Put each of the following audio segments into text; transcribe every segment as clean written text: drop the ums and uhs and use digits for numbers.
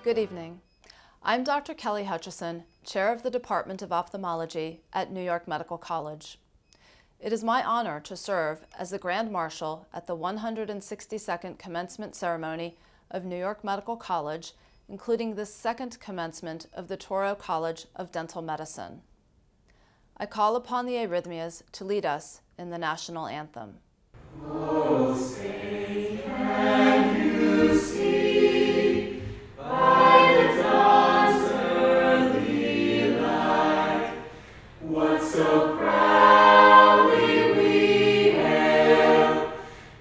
Good evening. I'm Dr. Kelly Hutchison, Chair of the Department of Ophthalmology at New York Medical College. It is my honor to serve as the Grand Marshal at the 162nd Commencement Ceremony of New York Medical College, including the second commencement of the Touro College of Dental Medicine. I call upon the arrhythmias to lead us in the national anthem. Oh, say, can you see by the dawn's early light what so proudly we hailed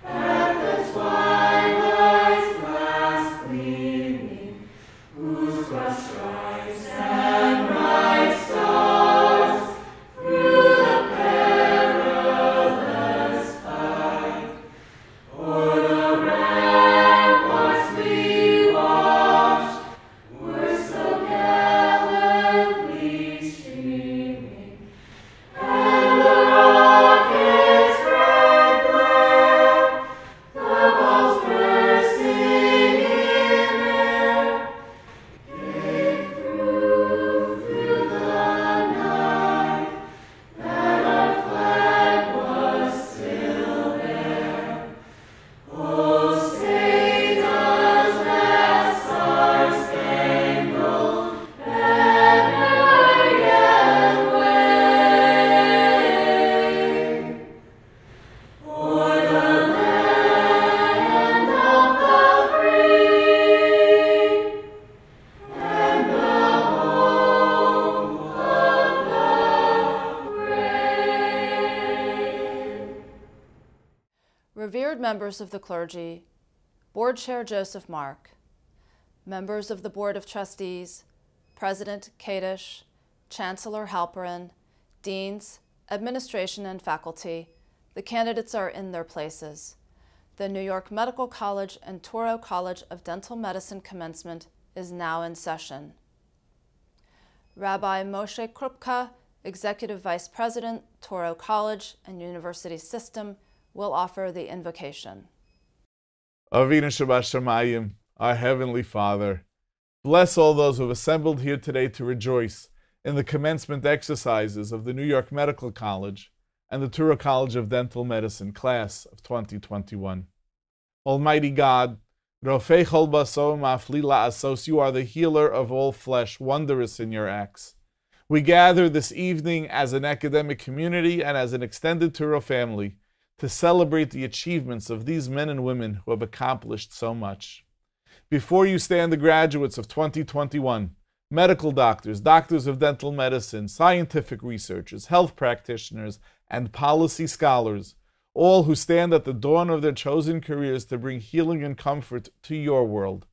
at the twilight's last gleaming, whose broad stripes and bright stars through the perilous fight o'er the ramparts we watched were so gallantly streaming, and the rocket's red glare, the balls bursting in air, gave proof through the night that our flag was still there. Oh, say does that star-spangled banner yet wave o'er the land of the free and the home of the brave? Revered members of the clergy, Board Chair Joseph Mark, members of the Board of Trustees, President Kadish, Chancellor Halperin, deans, administration, and faculty, the candidates are in their places. The New York Medical College and Touro College of Dental Medicine commencement is now in session. Rabbi Moshe Krupka, Executive Vice President, Touro College and University System, will offer the invocation. Avinu Shabbat our Heavenly Father, bless all those who have assembled here today to rejoice in the commencement exercises of the New York Medical College and the Touro College of Dental Medicine class of 2021. Almighty God, Rofei Chol Baso Mafli La'asos, you are the healer of all flesh, wondrous in your acts. We gather this evening as an academic community and as an extended Touro family to celebrate the achievements of these men and women who have accomplished so much. Before you stand the graduates of 2021, medical doctors, doctors of dental medicine, scientific researchers, health practitioners, and policy scholars, all who stand at the dawn of their chosen careers to bring healing and comfort to your world.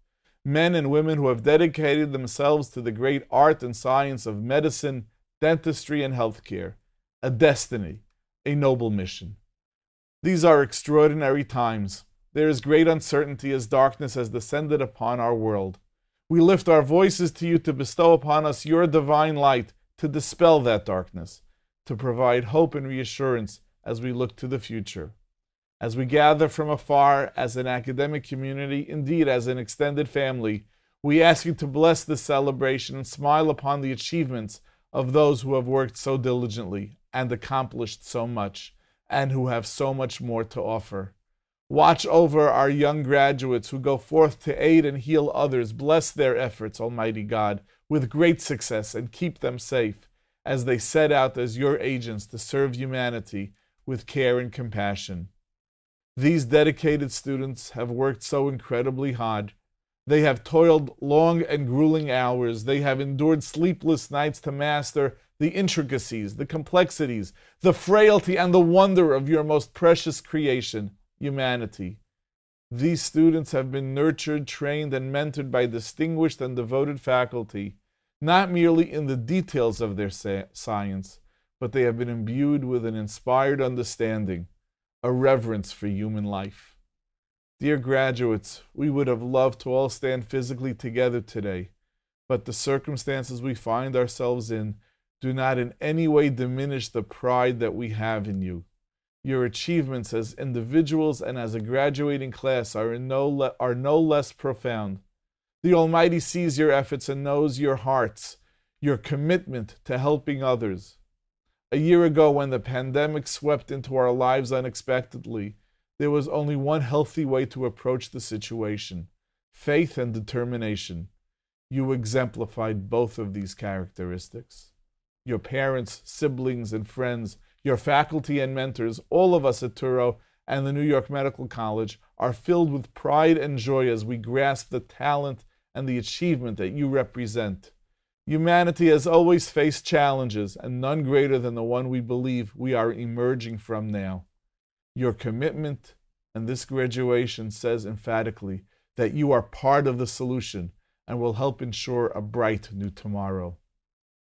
Men and women who have dedicated themselves to the great art and science of medicine, dentistry, and healthcare, a destiny, a noble mission. These are extraordinary times. There is great uncertainty as darkness has descended upon our world. We lift our voices to you to bestow upon us your divine light, to dispel that darkness, to provide hope and reassurance as we look to the future. As we gather from afar as an academic community, indeed as an extended family, we ask you to bless this celebration and smile upon the achievements of those who have worked so diligently and accomplished so much, and who have so much more to offer. Watch over our young graduates who go forth to aid and heal others. Bless their efforts, Almighty God, with great success, and keep them safe as they set out as your agents to serve humanity with care and compassion. These dedicated students have worked so incredibly hard. They have toiled long and grueling hours. They have endured sleepless nights to master the intricacies, the complexities, the frailty, and the wonder of your most precious creation, humanity. These students have been nurtured, trained, and mentored by distinguished and devoted faculty, not merely in the details of their science, but they have been imbued with an inspired understanding, a reverence for human life. Dear graduates, we would have loved to all stand physically together today, but the circumstances we find ourselves in do not in any way diminish the pride that we have in you. Your achievements as individuals and as a graduating class are no less profound. The Almighty sees your efforts and knows your hearts, your commitment to helping others. A year ago, when the pandemic swept into our lives unexpectedly, there was only one healthy way to approach the situation: faith and determination. You exemplified both of these characteristics. Your parents, siblings, and friends, your faculty and mentors, all of us at Touro and the New York Medical College are filled with pride and joy as we grasp the talent and the achievement that you represent. Humanity has always faced challenges, and none greater than the one we believe we are emerging from now. Your commitment and this graduation says emphatically that you are part of the solution and will help ensure a bright new tomorrow.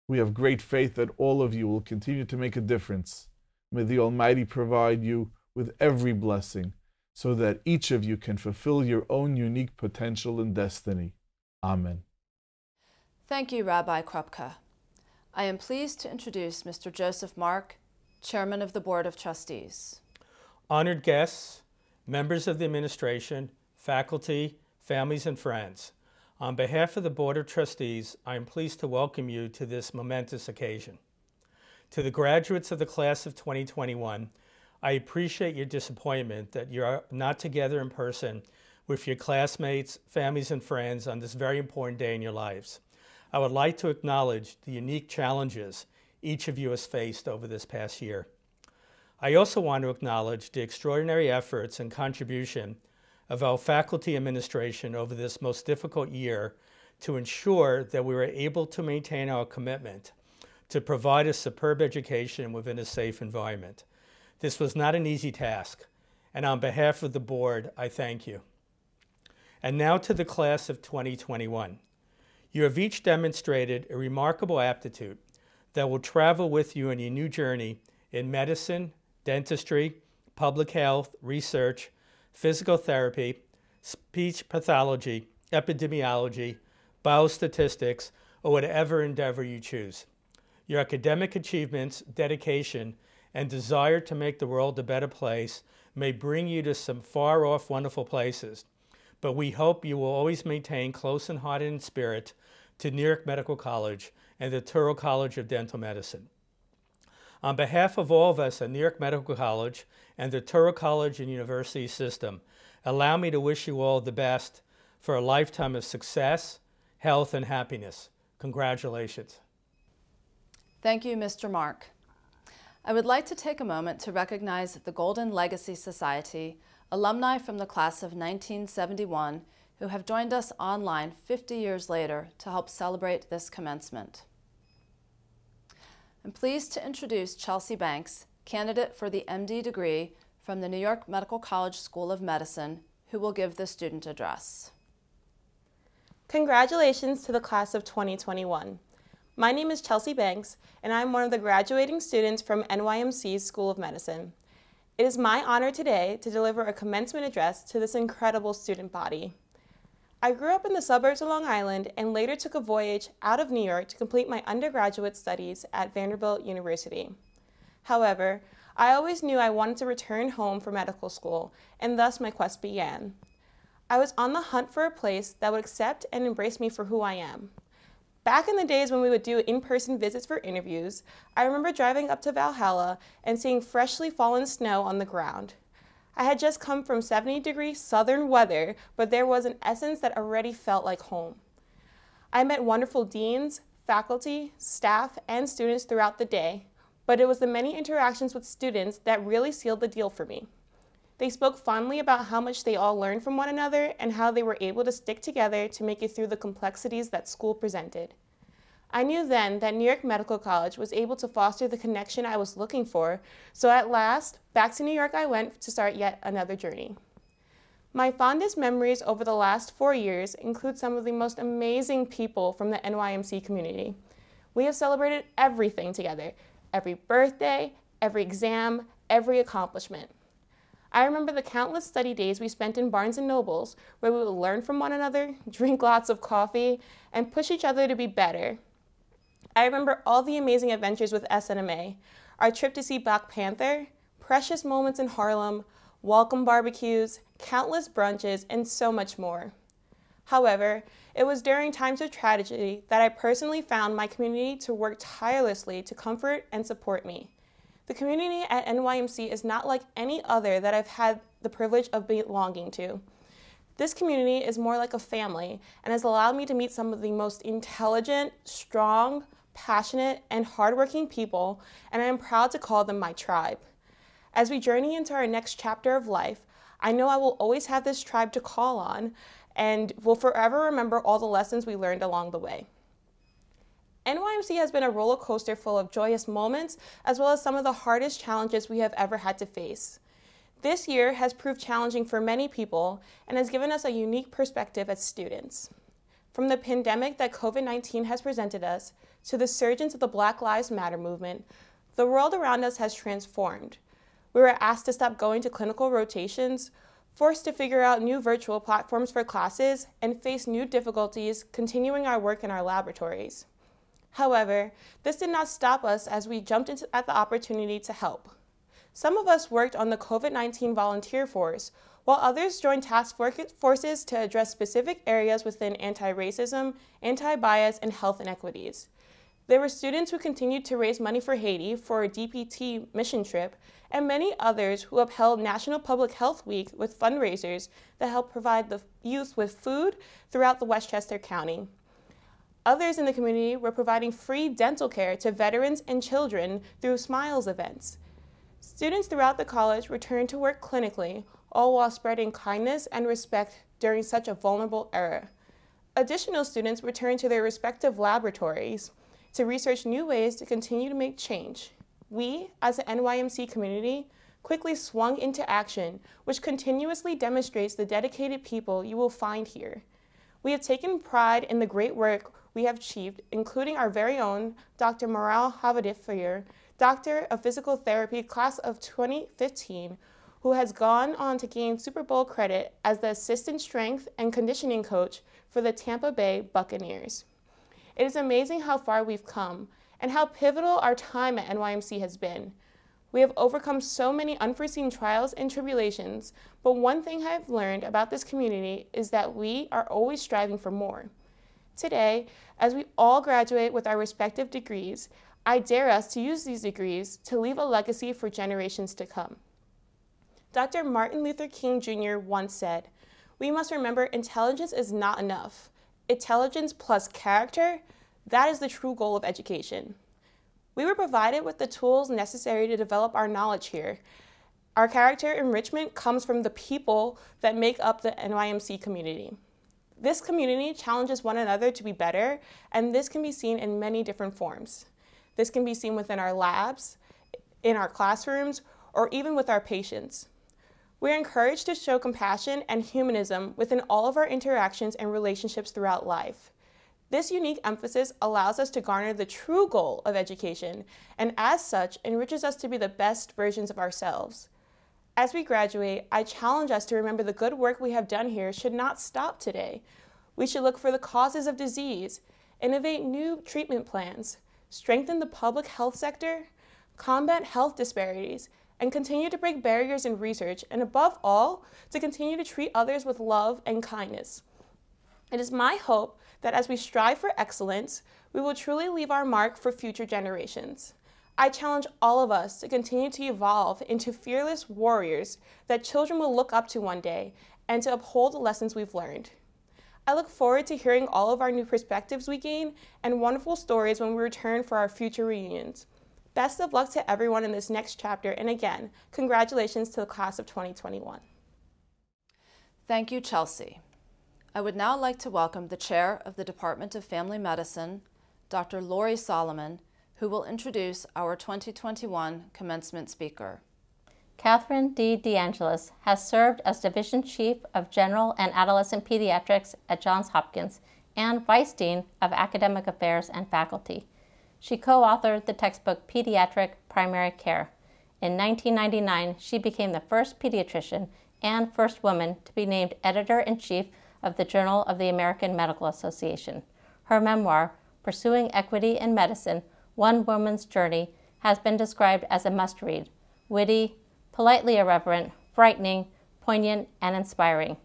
We have great faith that all of you will continue to make a difference. May the Almighty provide you with every blessing so that each of you can fulfill your own unique potential and destiny. Amen. Thank you, Rabbi Krupka. I am pleased to introduce Mr. Joseph Mark, Chairman of the Board of Trustees. Honored guests, members of the administration, faculty, families, and friends, on behalf of the Board of Trustees, I am pleased to welcome you to this momentous occasion. To the graduates of the class of 2021, I appreciate your disappointment that you are not together in person with your classmates, families, and friends on this very important day in your lives. I would like to acknowledge the unique challenges each of you has faced over this past year. I also want to acknowledge the extraordinary efforts and contribution of our faculty administration over this most difficult year to ensure that we were able to maintain our commitment to provide a superb education within a safe environment. This was not an easy task, and on behalf of the board, I thank you. And now to the class of 2021. You have each demonstrated a remarkable aptitude that will travel with you on your new journey in medicine, dentistry, public health, research, physical therapy, speech pathology, epidemiology, biostatistics, or whatever endeavor you choose. Your academic achievements, dedication, and desire to make the world a better place may bring you to some far-off wonderful places, but we hope you will always maintain close in heart and in spirit to New York Medical College and the Touro College of Dental Medicine. On behalf of all of us at New York Medical College and the Touro College and University system, allow me to wish you all the best for a lifetime of success, health, and happiness. Congratulations. Thank you, Mr. Mark. I would like to take a moment to recognize the Golden Legacy Society, alumni from the class of 1971, who have joined us online 50 years later to help celebrate this commencement. I'm pleased to introduce Chelsea Banks, candidate for the MD degree from the New York Medical College School of Medicine, who will give the student address. Congratulations to the class of 2021. My name is Chelsea Banks, and I'm one of the graduating students from NYMC's School of Medicine. It is my honor today to deliver a commencement address to this incredible student body. I grew up in the suburbs of Long Island and later took a voyage out of New York to complete my undergraduate studies at Vanderbilt University. However, I always knew I wanted to return home for medical school, and thus my quest began. I was on the hunt for a place that would accept and embrace me for who I am. Back in the days when we would do in-person visits for interviews, I remember driving up to Valhalla and seeing freshly fallen snow on the ground. I had just come from 70-degree southern weather, but there was an essence that already felt like home. I met wonderful deans, faculty, staff, and students throughout the day, but it was the many interactions with students that really sealed the deal for me. They spoke fondly about how much they all learned from one another and how they were able to stick together to make it through the complexities that school presented. I knew then that New York Medical College was able to foster the connection I was looking for, so at last, back to New York I went to start yet another journey. My fondest memories over the last 4 years include some of the most amazing people from the NYMC community. We have celebrated everything together, every birthday, every exam, every accomplishment. I remember the countless study days we spent in Barnes & Nobles, where we would learn from one another, drink lots of coffee, and push each other to be better. I remember all the amazing adventures with SNMA, our trip to see Black Panther, precious moments in Harlem, welcome barbecues, countless brunches, and so much more. However, it was during times of tragedy that I personally found my community to work tirelessly to comfort and support me. The community at NYMC is not like any other that I've had the privilege of belonging to. This community is more like a family and has allowed me to meet some of the most intelligent, strong, passionate, and hardworking people, and I am proud to call them my tribe. As we journey into our next chapter of life, I know I will always have this tribe to call on and will forever remember all the lessons we learned along the way. NYMC has been a roller coaster full of joyous moments, as well as some of the hardest challenges we have ever had to face. This year has proved challenging for many people and has given us a unique perspective as students. From the pandemic that COVID-19 has presented us, to the surgence of the Black Lives Matter movement, the world around us has transformed. We were asked to stop going to clinical rotations, forced to figure out new virtual platforms for classes, and face new difficulties continuing our work in our laboratories. However, this did not stop us as we jumped at the opportunity to help. Some of us worked on the COVID-19 volunteer force, while others joined task forces to address specific areas within anti-racism, anti-bias, and health inequities. There were students who continued to raise money for Haiti for a DPT mission trip, and many others who upheld National Public Health Week with fundraisers that helped provide the youth with food throughout the Westchester County. Others in the community were providing free dental care to veterans and children through Smiles events. Students throughout the college returned to work clinically, all while spreading kindness and respect during such a vulnerable era. Additional students returned to their respective laboratories to research new ways to continue to make change. We, as an NYMC community, quickly swung into action, which continuously demonstrates the dedicated people you will find here. We have taken pride in the great work we have achieved, including our very own Dr. Maral Havadifier, Doctor of Physical Therapy, class of 2015, who has gone on to gain Super Bowl credit as the assistant strength and conditioning coach for the Tampa Bay Buccaneers. It is amazing how far we've come and how pivotal our time at NYMC has been. We have overcome so many unforeseen trials and tribulations, but one thing I've learned about this community is that we are always striving for more. Today, as we all graduate with our respective degrees, I dare us to use these degrees to leave a legacy for generations to come. Dr. Martin Luther King Jr. once said, "We must remember intelligence is not enough. Intelligence plus character, that is the true goal of education." We were provided with the tools necessary to develop our knowledge here. Our character enrichment comes from the people that make up the NYMC community. This community challenges one another to be better, and this can be seen in many different forms. This can be seen within our labs, in our classrooms, or even with our patients. We are encouraged to show compassion and humanism within all of our interactions and relationships throughout life. This unique emphasis allows us to garner the true goal of education, and as such, enriches us to be the best versions of ourselves. As we graduate, I challenge us to remember the good work we have done here should not stop today. We should look for the causes of disease, innovate new treatment plans, strengthen the public health sector, combat health disparities, and continue to break barriers in research, and above all, to continue to treat others with love and kindness. It is my hope that as we strive for excellence, we will truly leave our mark for future generations. I challenge all of us to continue to evolve into fearless warriors that children will look up to one day, and to uphold the lessons we've learned. I look forward to hearing all of our new perspectives we gain and wonderful stories when we return for our future reunions. Best of luck to everyone in this next chapter, and again, congratulations to the class of 2021. Thank you, Chelsea. I would now like to welcome the Chair of the Department of Family Medicine, Dr. Lori Solomon, who will introduce our 2021 commencement speaker. Catherine D. DeAngelis has served as Division Chief of General and Adolescent Pediatrics at Johns Hopkins and Vice Dean of Academic Affairs and Faculty. She co-authored the textbook Pediatric Primary Care. In 1999, she became the first pediatrician and first woman to be named Editor-in-Chief of the Journal of the American Medical Association. Her memoir, Pursuing Equity in Medicine, One Woman's Journey, has been described as a must-read, witty, politely irreverent, frightening, poignant, and inspiring.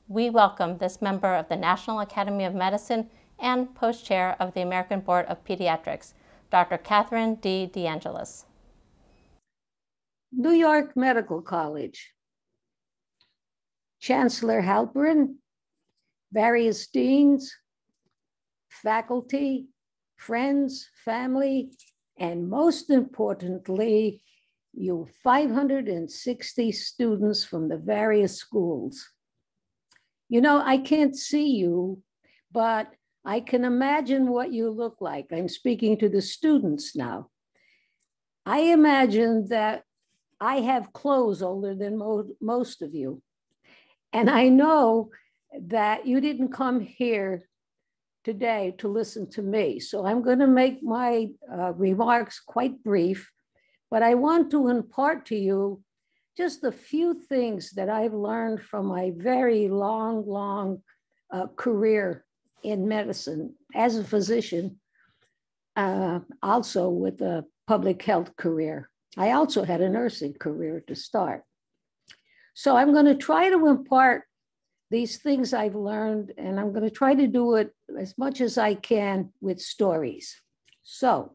we welcome this member of the National Academy of Medicine and post-chair of the American Board of Pediatrics, Dr. Catherine D. DeAngelis. New York Medical College, Chancellor Halperin, various deans, faculty, friends, family, and most importantly, you 560 students from the various schools. You know, I can't see you, but I can imagine what you look like. I'm speaking to the students now. I imagine that I have clothes older than most of you. And I know that you didn't come here today to listen to me. So I'm going to make my remarks quite brief, but I want to impart to you just a few things that I've learned from my very long career in medicine as a physician, also with a public health career. I also had a nursing career to start. So I'm going to try to impart these things I've learned, and I'm going to try to do it as much as I can with stories. So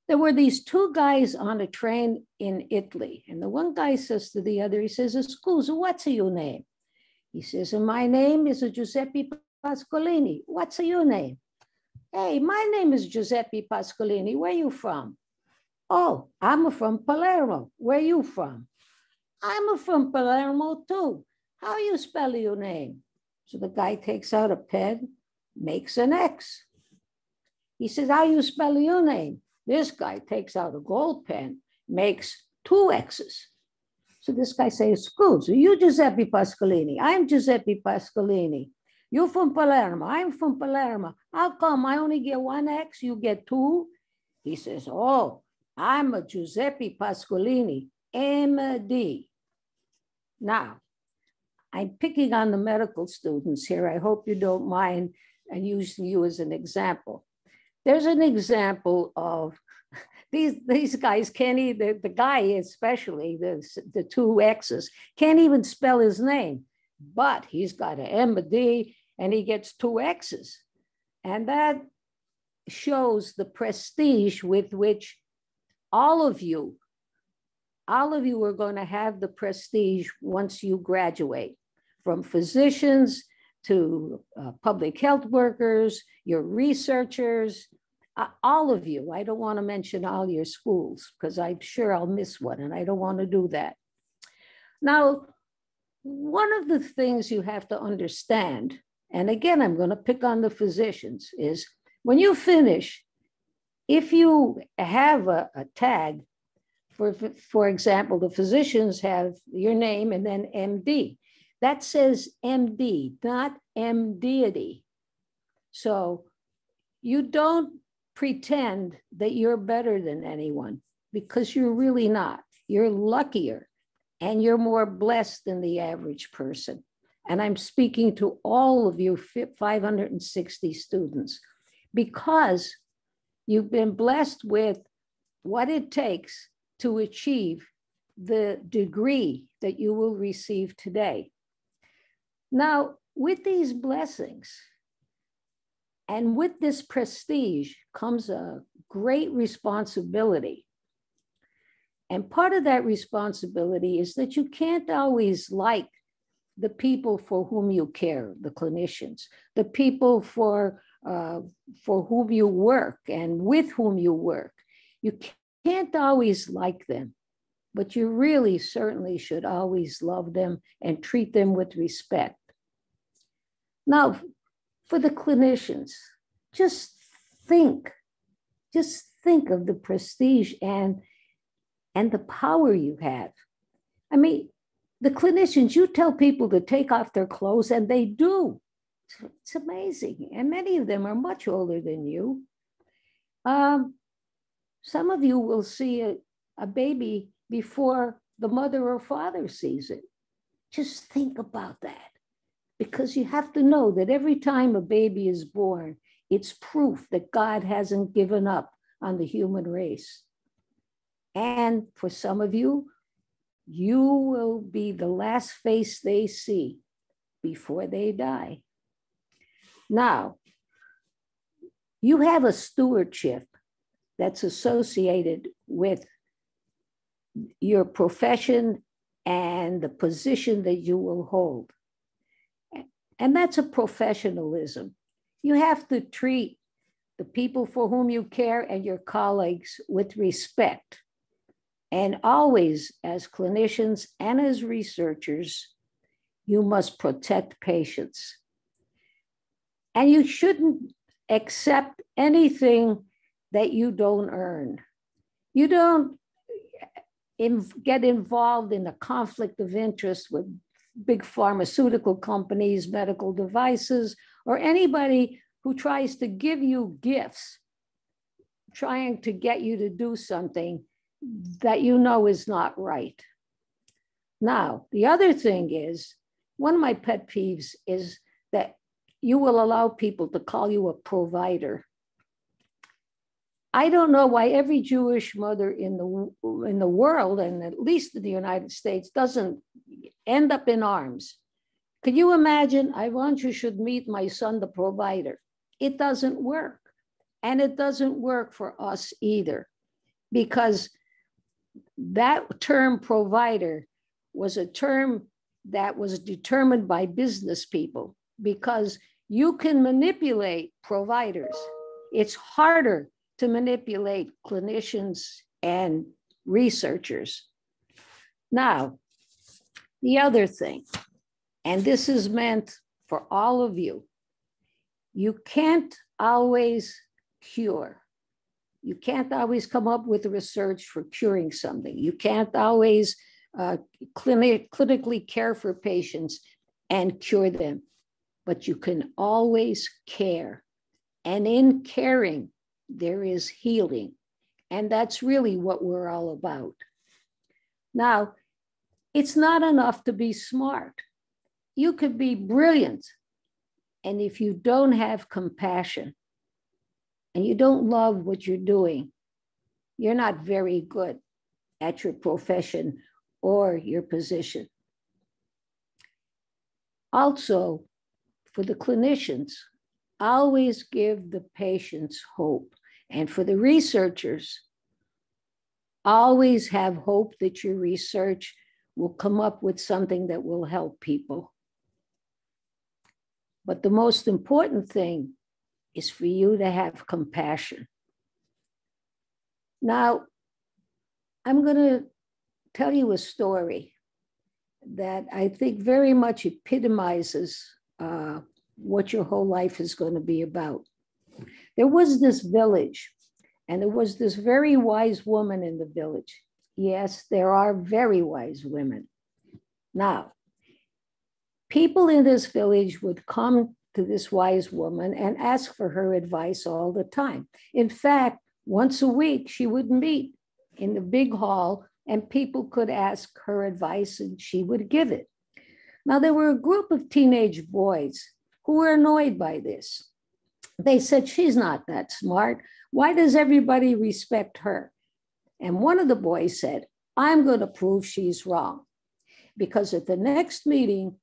there were these two guys on a train in Italy, and the one guy says to the other, he says, "Scusa, what's your name?" He says, "My name is Giuseppe Pascolini. What's your name?" "Hey, my name is Giuseppe Pascolini. Where you from?" "Oh, I'm from Palermo. Where you from?" "I'm from Palermo too. How you spell your name?" So the guy takes out a pen, makes an X. He says, "How you spell your name?" This guy takes out a gold pen, makes two X's. So this guy says, "Scusa, you Giuseppe Pascolini. I'm Giuseppe Pascolini. You from Palermo. I'm from Palermo. How come I only get one X, you get two?" He says, "Oh, I'm a Giuseppe Pascolini, MD. Now, I'm picking on the medical students here. I hope you don't mind and using you as an example. There's an example of these guys can't even, the guy especially, the two X's, can't even spell his name, but he's got an MD and he gets two X's. And that shows the prestige with which all of you are going to have the prestige once you graduate, from physicians to public health workers, your researchers, all of you. I don't want to mention all your schools because I'm sure I'll miss one and I don't want to do that. Now, one of the things you have to understand, and again, I'm going to pick on the physicians, is when you finish, if you have a tag, for example, the physicians have your name and then MD. That says MD, not MD. So you don't pretend that you're better than anyone because you're really not. You're luckier and you're more blessed than the average person. And I'm speaking to all of you 560 students because you've been blessed with what it takes to achieve the degree that you will receive today. Now, with these blessings and with this prestige comes a great responsibility. And part of that responsibility is that you can't always like the people for whom you care, the clinicians, the people for whom you work and with whom you work. You can't always like them, but you really certainly should always love them and treat them with respect. Now, for the clinicians, just think of the prestige and the power you have. I mean, the clinicians, you tell people to take off their clothes and they do. It's amazing. And many of them are much older than you. Some of you will see a baby before the mother or father sees it. Just think about that. Because you have to know that every time a baby is born, it's proof that God hasn't given up on the human race. And for some of you, you will be the last face they see before they die. Now, you have a stewardship that's associated with your profession and the position that you will hold. And that's a professionalism. You have to treat the people for whom you care and your colleagues with respect. And always, as clinicians and as researchers, you must protect patients. And you shouldn't accept anything that you don't earn. You don't get involved in a conflict of interest with big pharmaceutical companies, medical devices, or anybody who tries to give you gifts, trying to get you to do something that you know is not right. Now, the other thing is, one of my pet peeves is that you will allow people to call you a provider. I don't know why every Jewish mother in the world, and at least in the United States, doesn't end up in arms. Could you imagine? I want you should meet my son, the provider. It doesn't work. And it doesn't work for us either, because that term provider was a term that was determined by business people, because you can manipulate providers. It's harder to manipulate clinicians and researchers. Now, the other thing, and this is meant for all of you, you can't always cure. You can't always come up with research for curing something. You can't always clinically care for patients and cure them, but you can always care. And in caring, there is healing. And that's really what we're all about. Now, it's not enough to be smart. You could be brilliant. And if you don't have compassion and you don't love what you're doing, you're not very good at your profession or your position. Also, for the clinicians, always give the patients hope. And for the researchers, always have hope that your research will come up with something that will help people. But the most important thing is for you to have compassion. Now, I'm going to tell you a story that I think very much epitomizes what your whole life is going to be about. There was this village, and there was this very wise woman in the village. Yes, there are very wise women. Now, people in this village would come to this wise woman and ask for her advice all the time. In fact, once a week, she would meet in the big hall and people could ask her advice and she would give it. Now, there were a group of teenage boys who were annoyed by this. They said, she's not that smart. Why does everybody respect her? And one of the boys said, I'm going to prove she's wrong, because at the next meeting,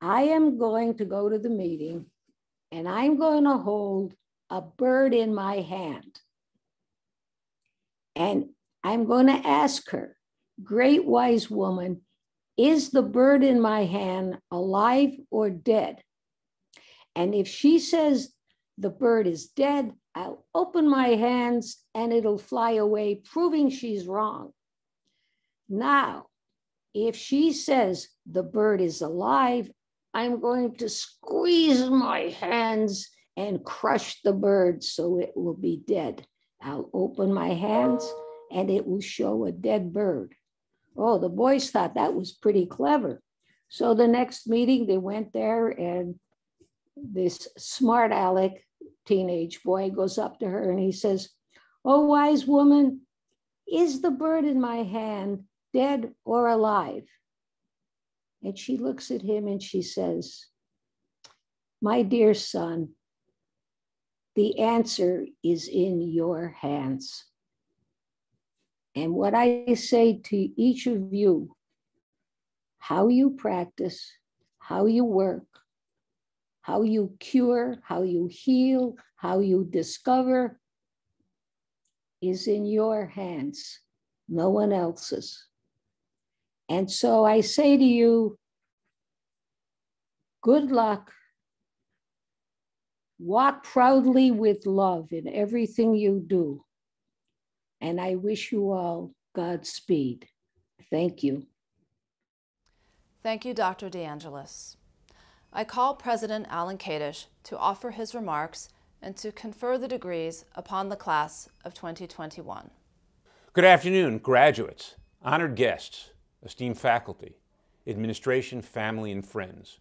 I am going to go to the meeting and I'm going to hold a bird in my hand. And I'm going to ask her, great wise woman, is the bird in my hand alive or dead? And if she says the bird is dead, I'll open my hands and it'll fly away, proving she's wrong. Now, if she says the bird is alive, I'm going to squeeze my hands and crush the bird so it will be dead. I'll open my hands and it will show a dead bird. Oh, the boys thought that was pretty clever. So the next meeting, they went there and this smart aleck teenage boy goes up to her and he says, oh, wise woman, is the bird in my hand dead or alive? And she looks at him and she says, my dear son, the answer is in your hands. And what I say to each of you, how you practice, how you work, how you cure, how you heal, how you discover is in your hands, no one else's. And so I say to you, good luck. Walk proudly with love in everything you do. And I wish you all Godspeed. Thank you. Thank you, Dr. DeAngelis. I call President Alan Kadish to offer his remarks and to confer the degrees upon the class of 2021. Good afternoon, graduates, honored guests, esteemed faculty, administration, family, and friends.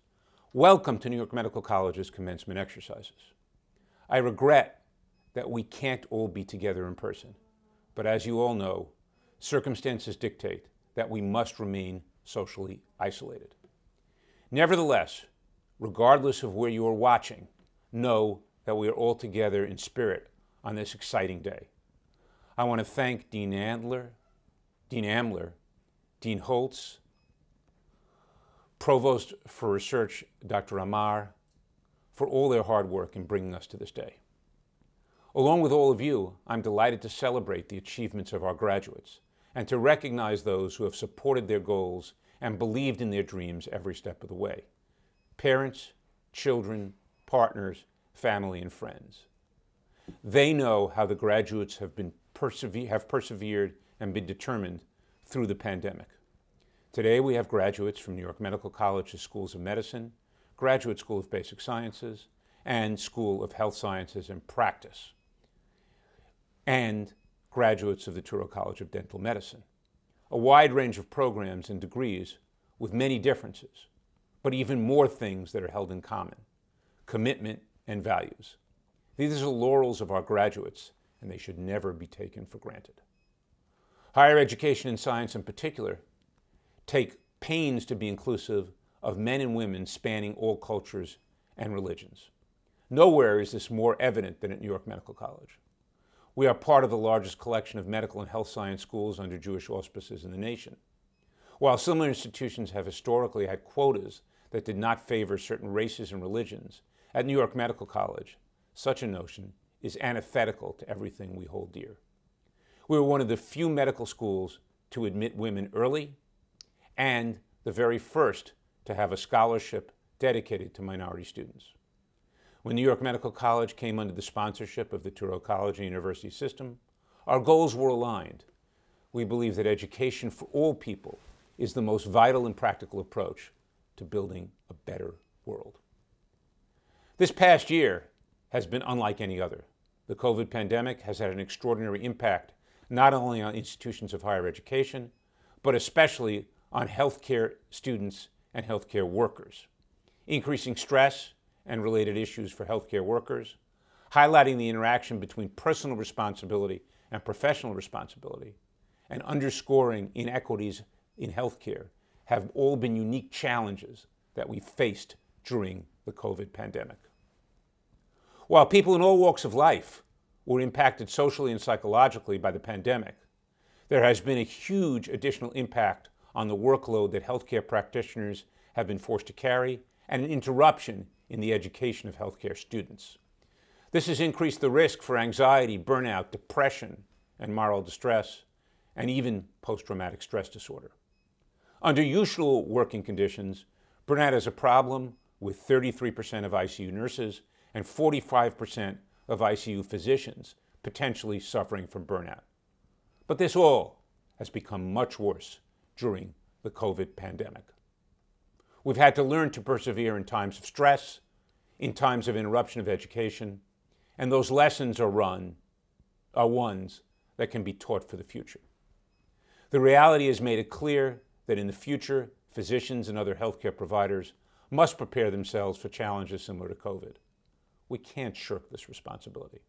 Welcome to New York Medical College's commencement exercises. I regret that we can't all be together in person, but as you all know, circumstances dictate that we must remain socially isolated. Nevertheless, regardless of where you are watching, know that we are all together in spirit on this exciting day. I want to thank Dean Amler, Dean Holtz, Provost for Research, Dr. Amar, for all their hard work in bringing us to this day. Along with all of you, I'm delighted to celebrate the achievements of our graduates and to recognize those who have supported their goals and believed in their dreams every step of the way. Parents, children, partners, family, and friends. They know how the graduates have persevered and been determined through the pandemic. Today we have graduates from New York Medical College's Schools of Medicine, Graduate School of Basic Sciences, and School of Health Sciences and Practice, and graduates of the Touro College of Dental Medicine. A wide range of programs and degrees with many differences, but even more things that are held in common: commitment and values. These are the laurels of our graduates, and they should never be taken for granted. Higher education and science in particular take pains to be inclusive of men and women spanning all cultures and religions. Nowhere is this more evident than at New York Medical College. We are part of the largest collection of medical and health science schools under Jewish auspices in the nation. While similar institutions have historically had quotas that did not favor certain races and religions, at New York Medical College, such a notion is antithetical to everything we hold dear. We were one of the few medical schools to admit women early and the very first to have a scholarship dedicated to minority students. When New York Medical College came under the sponsorship of the Touro College and University System, our goals were aligned. We believe that education for all people is the most vital and practical approach to building a better world. This past year has been unlike any other. The COVID pandemic has had an extraordinary impact not only on institutions of higher education, but especially on healthcare students and healthcare workers, increasing stress and related issues for healthcare workers, highlighting the interaction between personal responsibility and professional responsibility, and underscoring inequities in healthcare have all been unique challenges that we faced during the COVID pandemic. While people in all walks of life were impacted socially and psychologically by the pandemic, there has been a huge additional impact on the workload that healthcare practitioners have been forced to carry and an interruption in the education of healthcare students. This has increased the risk for anxiety, burnout, depression, and moral distress, and even post-traumatic stress disorder. Under usual working conditions, burnout is a problem with 33% of ICU nurses and 45% of ICU physicians potentially suffering from burnout. But this all has become much worse during the COVID pandemic. We've had to learn to persevere in times of stress, in times of interruption of education, and those lessons are ones that can be taught for the future. The reality has made it clear that in the future, physicians and other healthcare providers must prepare themselves for challenges similar to COVID. We can't shirk this responsibility.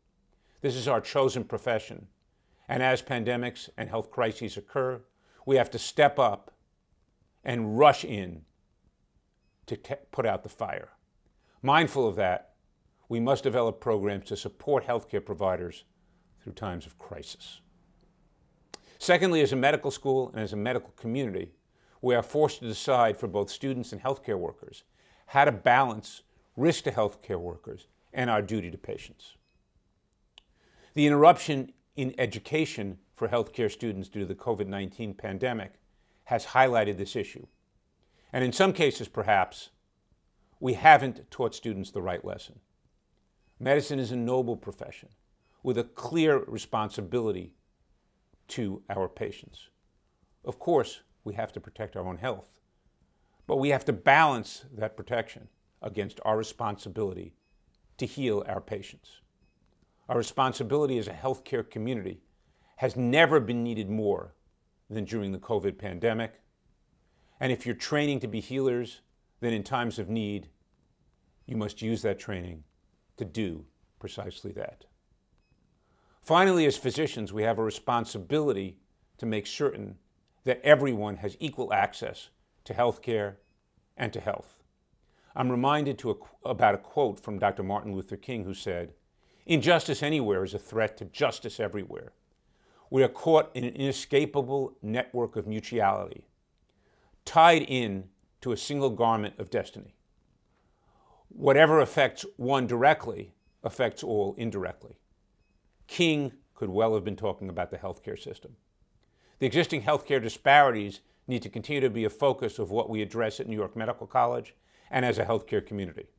This is our chosen profession, and as pandemics and health crises occur, we have to step up and rush in to put out the fire. Mindful of that, we must develop programs to support healthcare providers through times of crisis. Secondly, as a medical school and as a medical community, we are forced to decide for both students and healthcare workers how to balance risk to healthcare workers and our duty to patients. The interruption in education for healthcare students due to the COVID-19 pandemic has highlighted this issue. And in some cases, perhaps, we haven't taught students the right lesson. Medicine is a noble profession with a clear responsibility to our patients. Of course, we have to protect our own health, but we have to balance that protection against our responsibility to heal our patients. Our responsibility as a healthcare community has never been needed more than during the COVID pandemic. And if you're training to be healers, then in times of need, you must use that training to do precisely that. Finally, as physicians, we have a responsibility to make certain that everyone has equal access to healthcare and to health. I'm reminded about a quote from Dr. Martin Luther King, who said, "Injustice anywhere is a threat to justice everywhere. We are caught in an inescapable network of mutuality, tied in to a single garment of destiny. Whatever affects one directly affects all indirectly." King could well have been talking about the healthcare system. The existing healthcare disparities need to continue to be a focus of what we address at New York Medical College and as a healthcare community.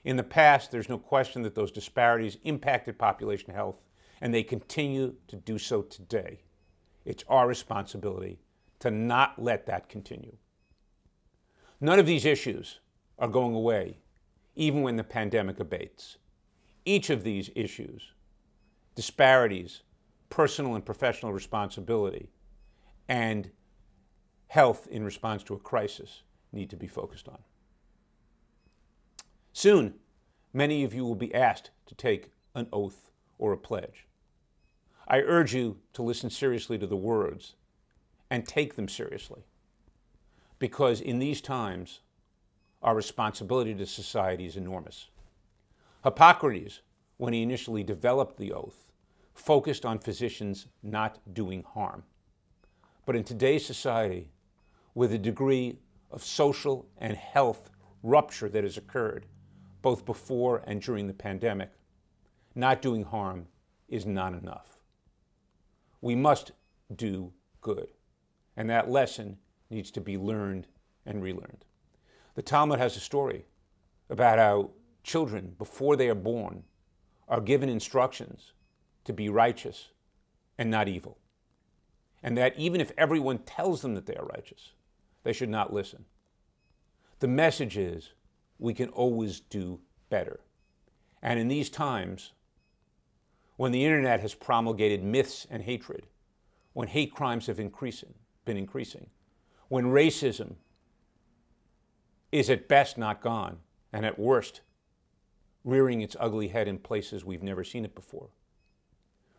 In the past, there's no question that those disparities impacted population health, and they continue to do so today. It's our responsibility to not let that continue. None of these issues are going away, even when the pandemic abates. Each of these issues, disparities, personal and professional responsibility, and health in response to a crisis, need to be focused on. Soon, many of you will be asked to take an oath or a pledge. I urge you to listen seriously to the words and take them seriously, because in these times, our responsibility to society is enormous. Hippocrates, when he initially developed the oath, focused on physicians not doing harm. But in today's society, with a degree of social and health rupture that has occurred both before and during the pandemic, not doing harm is not enough. We must do good, and that lesson needs to be learned and relearned. The Talmud has a story about how children, before they are born, are given instructions to be righteous and not evil, and that even if everyone tells them that they are righteous, they should not listen. The message is we can always do better. And in these times, when the internet has promulgated myths and hatred, when hate crimes have been increasing, when racism is at best not gone, and at worst, rearing its ugly head in places we've never seen it before,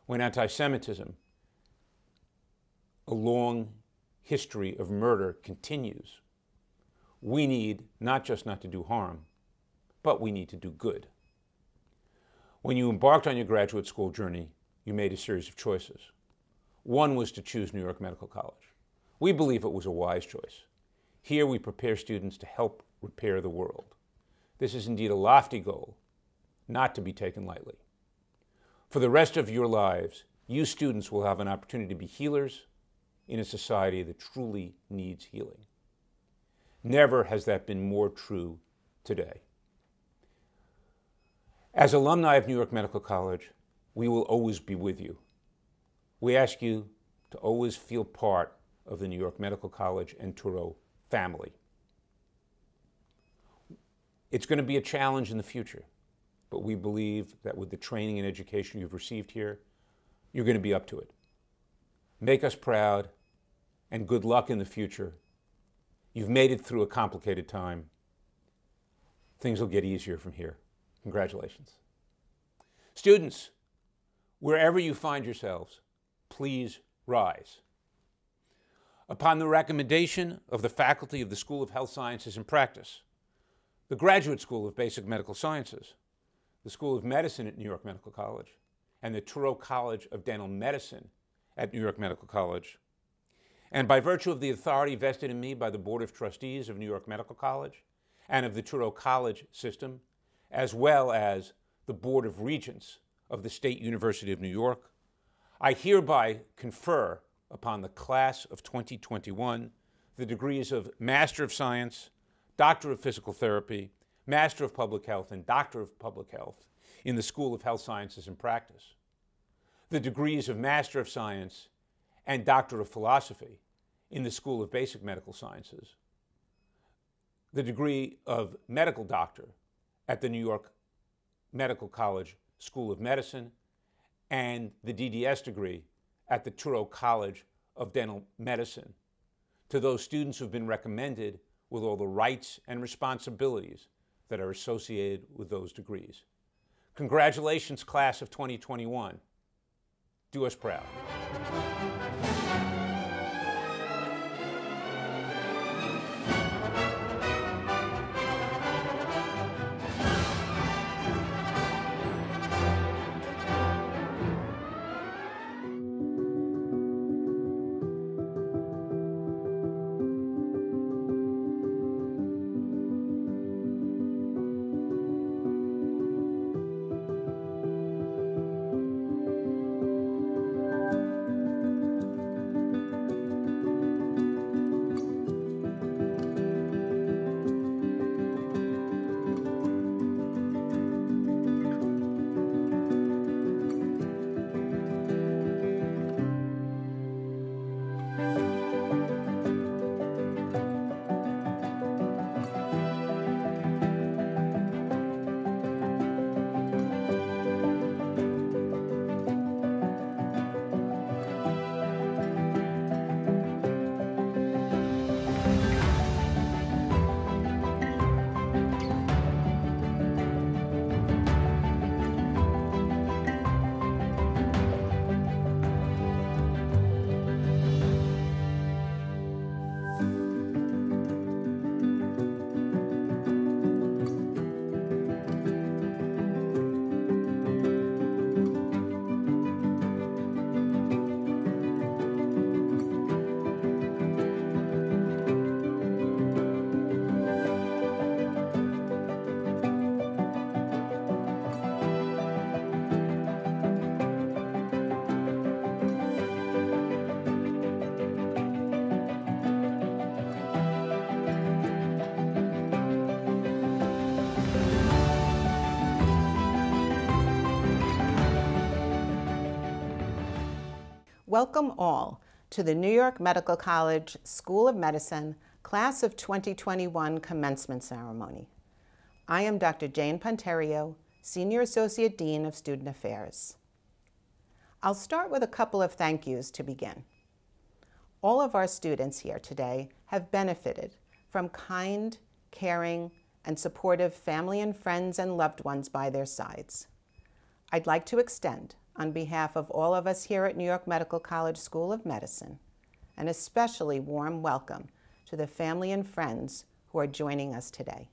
when anti-Semitism, a long history of murder, continues, we need not just not to do harm, but we need to do good. When you embarked on your graduate school journey, you made a series of choices. One was to choose New York Medical College. We believe it was a wise choice. Here we prepare students to help repair the world. This is indeed a lofty goal, not to be taken lightly. For the rest of your lives, you students will have an opportunity to be healers in a society that truly needs healing. Never has that been more true today. As alumni of New York Medical College, we will always be with you. We ask you to always feel part of the New York Medical College and Touro family. It's going to be a challenge in the future, but we believe that with the training and education you've received here, you're going to be up to it. Make us proud, and good luck in the future. You've made it through a complicated time. Things will get easier from here. Congratulations. Students, wherever you find yourselves, please rise. Upon the recommendation of the faculty of the School of Health Sciences and Practice, the Graduate School of Basic Medical Sciences, the School of Medicine at New York Medical College, and the Touro College of Dental Medicine at New York Medical College, and by virtue of the authority vested in me by the Board of Trustees of New York Medical College and of the Touro College system, as well as the Board of Regents of the State University of New York, I hereby confer upon the class of 2021 the degrees of Master of Science, Doctor of Physical Therapy, Master of Public Health, and Doctor of Public Health in the School of Health Sciences and Practice, the degrees of Master of Science and Doctor of Philosophy in the School of Basic Medical Sciences, the degree of Medical Doctor at the New York Medical College School of Medicine, and the DDS degree at the Touro College of Dental Medicine, to those students who've been recommended with all the rights and responsibilities that are associated with those degrees. Congratulations, class of 2021. Do us proud. Welcome all to the New York Medical College School of Medicine Class of 2021 Commencement Ceremony. I am Dr. Jane Ponterio, Senior Associate Dean of Student Affairs. I'll start with a couple of thank yous to begin. All of our students here today have benefited from kind, caring, and supportive family and friends and loved ones by their sides. I'd like to extend, on behalf of all of us here at New York Medical College School of Medicine, an especially warm welcome to the family and friends who are joining us today.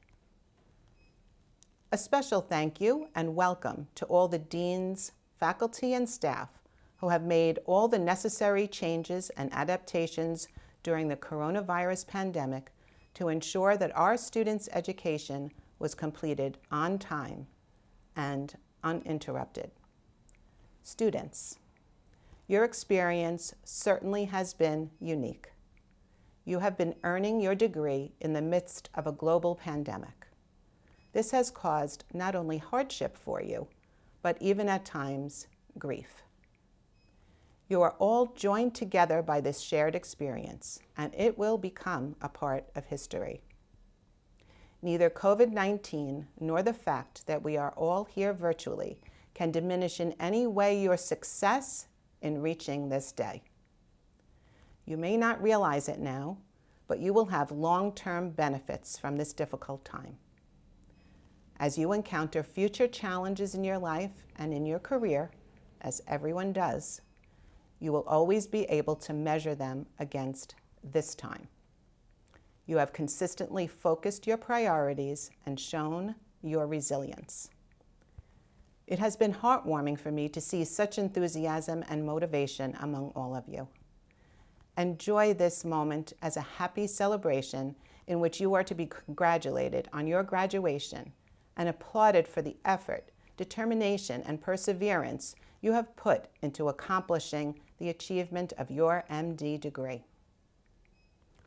A special thank you and welcome to all the deans, faculty, and staff who have made all the necessary changes and adaptations during the coronavirus pandemic to ensure that our students' education was completed on time and uninterrupted. Students, your experience certainly has been unique. You have been earning your degree in the midst of a global pandemic. This has caused not only hardship for you, but even at times, grief. You are all joined together by this shared experience, and it will become a part of history. Neither COVID-19 nor the fact that we are all here virtually can diminish in any way your success in reaching this day. You may not realize it now, but you will have long-term benefits from this difficult time. As you encounter future challenges in your life and in your career, as everyone does, you will always be able to measure them against this time. You have consistently focused your priorities and shown your resilience. It has been heartwarming for me to see such enthusiasm and motivation among all of you. Enjoy this moment as a happy celebration in which you are to be congratulated on your graduation and applauded for the effort, determination, and perseverance you have put into accomplishing the achievement of your MD degree.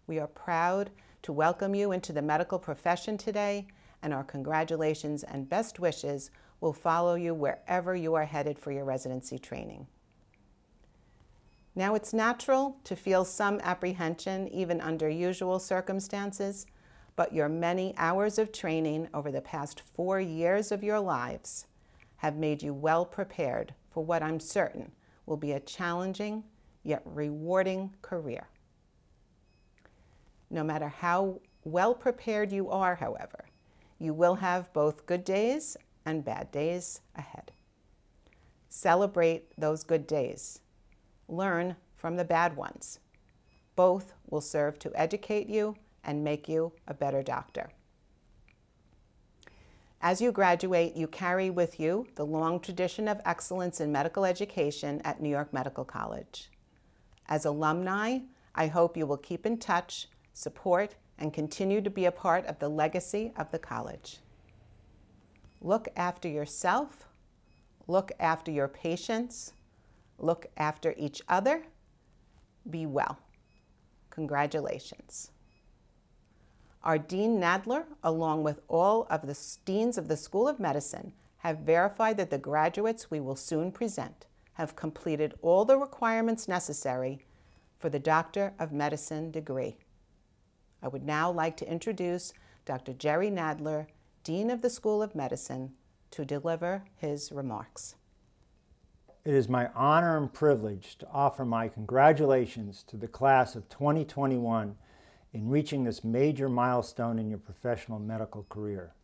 We are proud to welcome you into the medical profession today, and our congratulations and best wishes will follow you wherever you are headed for your residency training. Now, it's natural to feel some apprehension even under usual circumstances, but your many hours of training over the past 4 years of your lives have made you well prepared for what I'm certain will be a challenging yet rewarding career. No matter how well prepared you are, however, you will have both good days and bad days ahead. Celebrate those good days. Learn from the bad ones. Both will serve to educate you and make you a better doctor. As you graduate, you carry with you the long tradition of excellence in medical education at New York Medical College. As alumni, I hope you will keep in touch, support, and continue to be a part of the legacy of the college. Look after yourself, look after your patients, look after each other. Be well. Congratulations. Our Dean Nadler, along with all of the deans of the School of Medicine, have verified that the graduates we will soon present have completed all the requirements necessary for the Doctor of Medicine degree. I would now like to introduce Dr. Jerry Nadler, Dean of the School of Medicine, to deliver his remarks. It is my honor and privilege to offer my congratulations to the class of 2021 in reaching this major milestone in your professional medical career.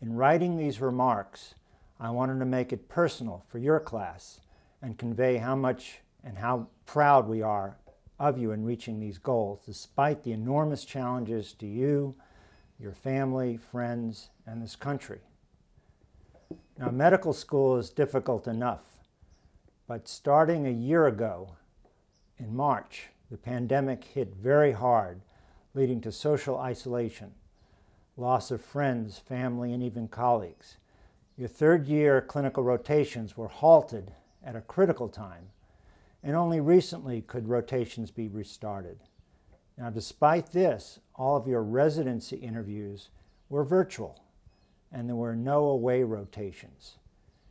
In writing these remarks, I wanted to make it personal for your class and convey how much and how proud we are of you in reaching these goals, despite the enormous challenges to you, your family, friends, and this country. Now, medical school is difficult enough, but starting a year ago, in March, the pandemic hit very hard, leading to social isolation, loss of friends, family, and even colleagues. Your third-year clinical rotations were halted at a critical time, and only recently could rotations be restarted. Now, despite this, all of your residency interviews were virtual, and there were no away rotations.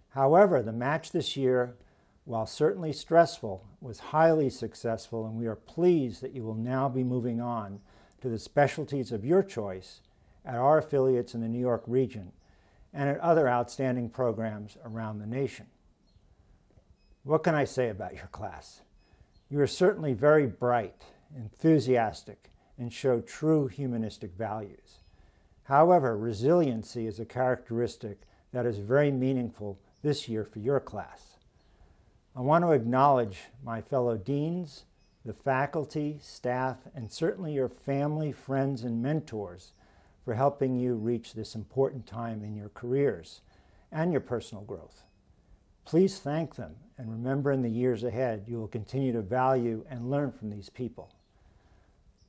However, the match this year, while certainly stressful, was highly successful, and we are pleased that you will now be moving on to the specialties of your choice at our affiliates in the New York region and at other outstanding programs around the nation. What can I say about your class? You are certainly very bright, enthusiastic, and show true humanistic values. However, resiliency is a characteristic that is very meaningful this year for your class. I want to acknowledge my fellow deans, the faculty, staff, and certainly your family, friends, and mentors for helping you reach this important time in your careers and your personal growth. Please thank them, and remember in the years ahead you will continue to value and learn from these people.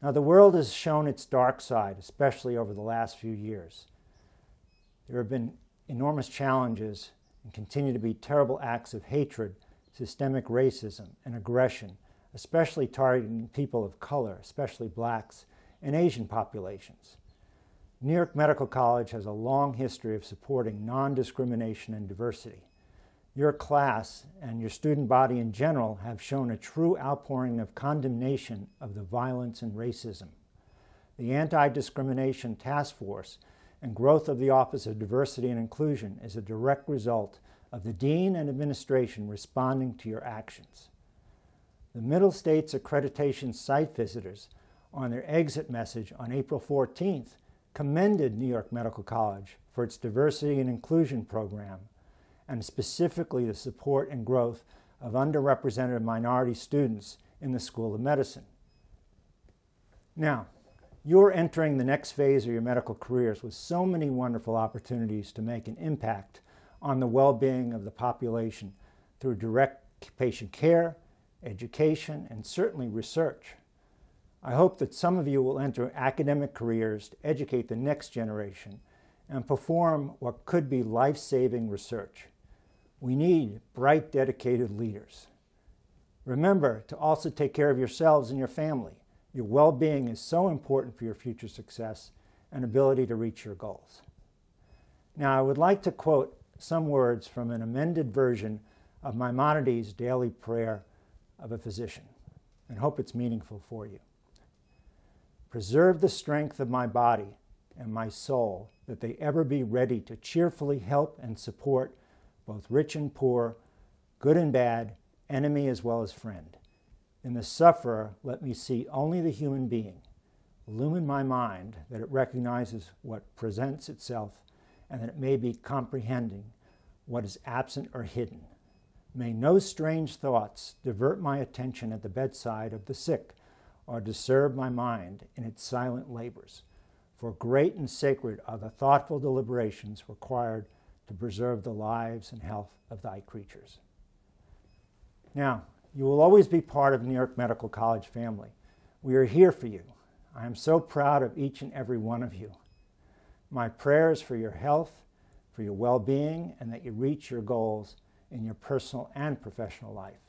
Now, the world has shown its dark side, especially over the last few years. There have been enormous challenges and continue to be terrible acts of hatred, systemic racism, and aggression, especially targeting people of color, especially blacks and Asian populations. New York Medical College has a long history of supporting non-discrimination and diversity. Your class and your student body in general have shown a true outpouring of condemnation of the violence and racism. The Anti-Discrimination Task Force and growth of the Office of Diversity and Inclusion is a direct result of the Dean and administration responding to your actions. The Middle States Accreditation site visitors, on their exit message on April 14th, commended New York Medical College for its diversity and inclusion program, and specifically the support and growth of underrepresented minority students in the School of Medicine. Now, you're entering the next phase of your medical careers with so many wonderful opportunities to make an impact on the well-being of the population through direct patient care, education, and certainly research. I hope that some of you will enter academic careers to educate the next generation and perform what could be life-saving research. We need bright, dedicated leaders. Remember to also take care of yourselves and your family. Your well-being is so important for your future success and ability to reach your goals. Now, I would like to quote some words from an amended version of Maimonides' daily prayer of a physician, and hope it's meaningful for you. Preserve the strength of my body and my soul, that they ever be ready to cheerfully help and support both rich and poor, good and bad, enemy as well as friend. In the sufferer, let me see only the human being. Illumine my mind that it recognizes what presents itself and that it may be comprehending what is absent or hidden. May no strange thoughts divert my attention at the bedside of the sick or disturb my mind in its silent labors. For great and sacred are the thoughtful deliberations required to preserve the lives and health of thy creatures. Now, you will always be part of New York Medical College family. We are here for you. I am so proud of each and every one of you. My prayers for your health, for your well-being, and that you reach your goals in your personal and professional life.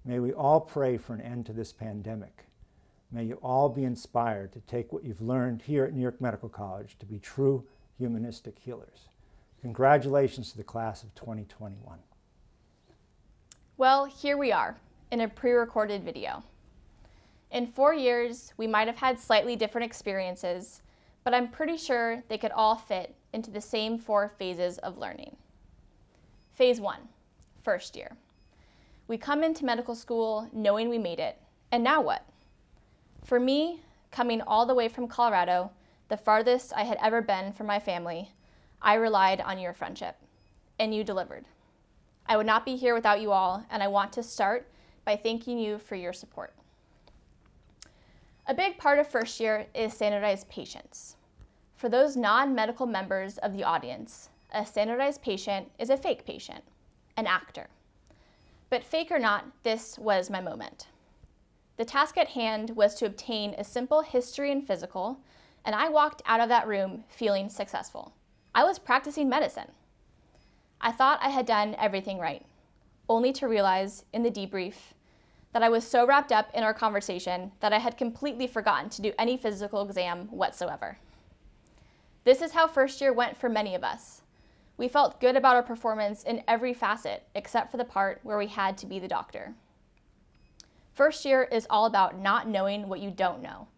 May we all pray for an end to this pandemic. May you all be inspired to take what you've learned here at New York Medical College to be true humanistic healers. Congratulations to the class of 2021. Well, here we are in a pre-recorded video. In 4 years, we might have had slightly different experiences, but I'm pretty sure they could all fit into the same 4 phases of learning. Phase 1, first year. We come into medical school knowing we made it, and now what? For me, coming all the way from Colorado, the farthest I had ever been from my family, I relied on your friendship, and you delivered. I would not be here without you all, and I want to start by thanking you for your support. A big part of first year is standardized patients. For those non-medical members of the audience, a standardized patient is a fake patient, an actor. But fake or not, this was my moment. The task at hand was to obtain a simple history and physical, and I walked out of that room feeling successful. I was practicing medicine. I thought I had done everything right, only to realize in the debrief that I was so wrapped up in our conversation that I had completely forgotten to do any physical exam whatsoever. This is how first year went for many of us. We felt good about our performance in every facet except for the part where we had to be the doctor. First year is all about not knowing what you don't know.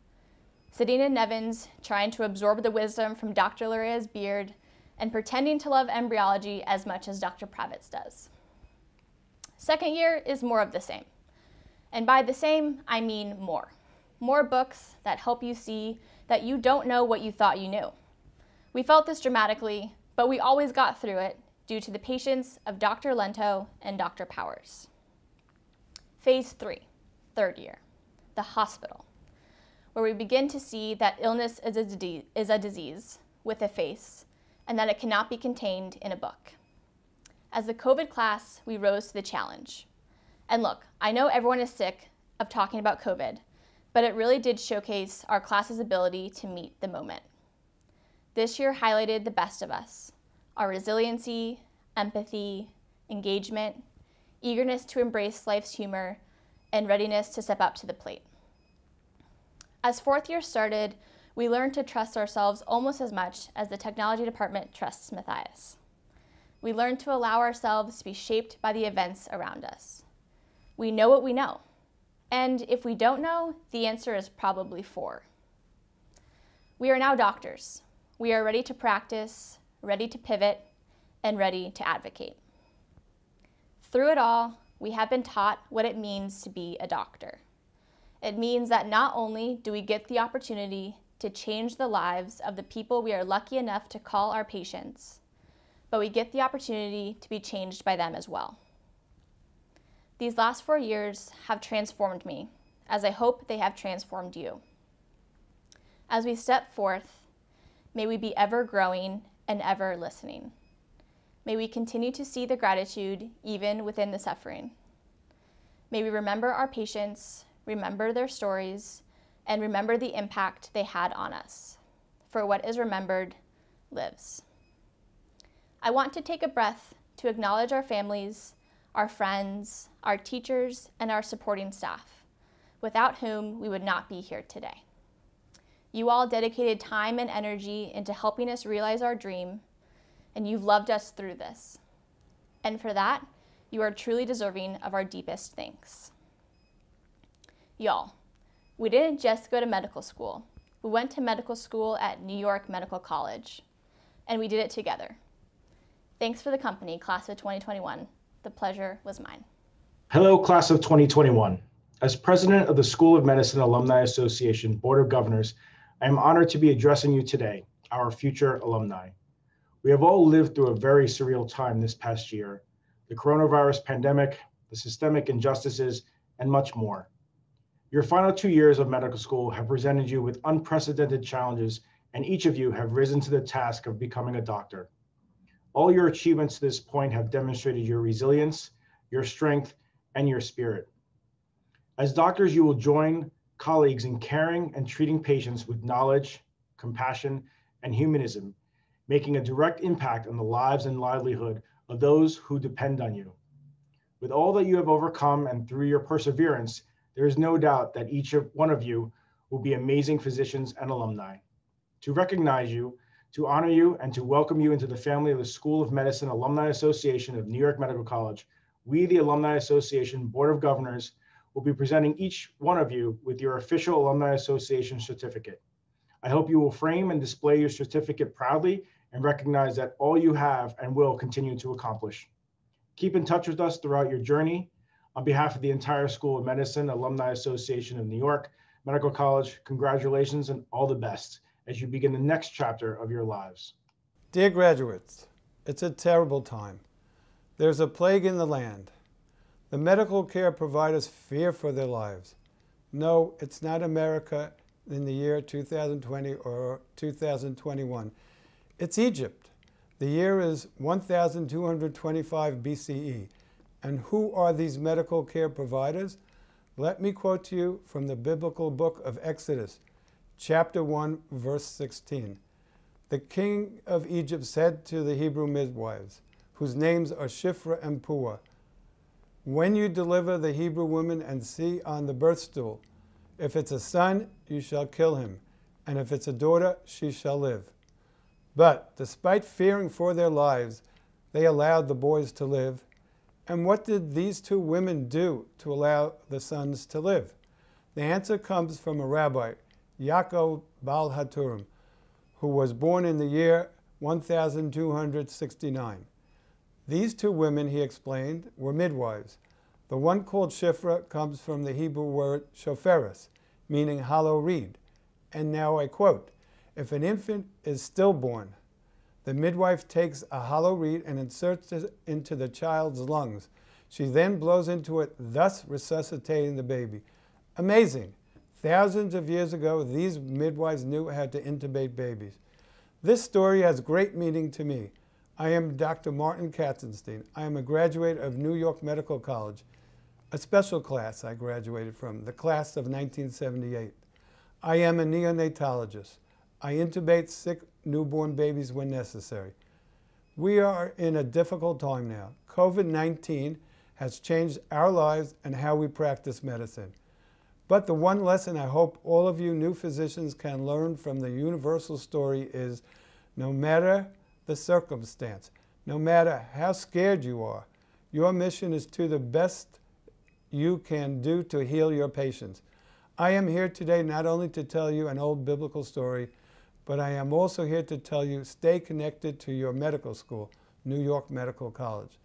Sitting in Nevins, trying to absorb the wisdom from Dr. Luria's beard, and pretending to love embryology as much as Dr. Pravitz does. Second year is more of the same. And by the same, I mean more. More books that help you see that you don't know what you thought you knew. We felt this dramatically, but we always got through it due to the patience of Dr. Lento and Dr. Powers. Phase 3, third year, the hospital, where we begin to see that illness is a disease with a face, and that it cannot be contained in a book. As the COVID class, we rose to the challenge. And look, I know everyone is sick of talking about COVID, but it really did showcase our class's ability to meet the moment. This year highlighted the best of us, our resiliency, empathy, engagement, eagerness to embrace life's humor, and readiness to step up to the plate. As fourth year started, we learned to trust ourselves almost as much as the technology department trusts Matthias. We learned to allow ourselves to be shaped by the events around us. We know what we know. And if we don't know, the answer is probably 4. We are now doctors. We are ready to practice, ready to pivot, and ready to advocate. Through it all, we have been taught what it means to be a doctor. It means that not only do we get the opportunity to change the lives of the people we are lucky enough to call our patients, but we get the opportunity to be changed by them as well. These last 4 years have transformed me, as I hope they have transformed you. As we step forth, may we be ever growing and ever listening. May we continue to see the gratitude even within the suffering. May we remember our patients, remember their stories, and remember the impact they had on us. For what is remembered lives. I want to take a breath to acknowledge our families, our friends, our teachers, and our supporting staff, without whom we would not be here today. You all dedicated time and energy into helping us realize our dream, and you've loved us through this. And for that, you are truly deserving of our deepest thanks. Y'all, we didn't just go to medical school. We went to medical school at New York Medical College, and we did it together. Thanks for the company, class of 2021. The pleasure was mine. Hello, class of 2021. As president of the School of Medicine Alumni Association Board of Governors, I am honored to be addressing you today, our future alumni. We have all lived through a very surreal time this past year, the coronavirus pandemic, the systemic injustices, and much more. Your final 2 years of medical school have presented you with unprecedented challenges, and each of you have risen to the task of becoming a doctor. All your achievements to this point have demonstrated your resilience, your strength, and your spirit. As doctors, you will join colleagues in caring and treating patients with knowledge, compassion, and humanism, making a direct impact on the lives and livelihood of those who depend on you. With all that you have overcome and through your perseverance, there is no doubt that each one of you will be amazing physicians and alumni. To recognize you, to honor you, and to welcome you into the family of the School of Medicine Alumni Association of New York Medical College, we, the Alumni Association Board of Governors, will be presenting each one of you with your official Alumni Association certificate. I hope you will frame and display your certificate proudly and recognize that all you have and will continue to accomplish. Keep in touch with us throughout your journey. On behalf of the entire School of Medicine Alumni Association of New York Medical College, congratulations and all the best as you begin the next chapter of your lives. Dear graduates, it's a terrible time. There's a plague in the land. The medical care providers fear for their lives. No, it's not America in the year 2020 or 2021. It's Egypt. The year is 1225 BCE. And who are these medical care providers? Let me quote to you from the biblical book of Exodus, chapter 1, verse 16. The king of Egypt said to the Hebrew midwives, whose names are Shiphrah and Puah, when you deliver the Hebrew woman and see on the birth stool, if it's a son, you shall kill him, and if it's a daughter, she shall live. But despite fearing for their lives, they allowed the boys to live. And what did these two women do to allow the sons to live? The answer comes from a rabbi, Yaakov Baal HaTurim, who was born in the year 1269. These two women, he explained, were midwives. The one called Shiphrah comes from the Hebrew word shopheres, meaning hollow reed. And now I quote, if an infant is stillborn, the midwife takes a hollow reed and inserts it into the child's lungs. She then blows into it, thus resuscitating the baby. Amazing. Thousands of years ago, these midwives knew how to intubate babies. This story has great meaning to me. I am Dr. Martin Katzenstein. I am a graduate of New York Medical College, a special class I graduated from, the class of 1978. I am a neonatologist. I intubate sick newborn babies when necessary. We are in a difficult time now. COVID-19 has changed our lives and how we practice medicine. But the one lesson I hope all of you new physicians can learn from the universal story is no matter the circumstance, no matter how scared you are, your mission is to the best you can do to heal your patients. I am here today not only to tell you an old biblical story, but I am also here to tell you stay connected to your medical school, New York Medical College.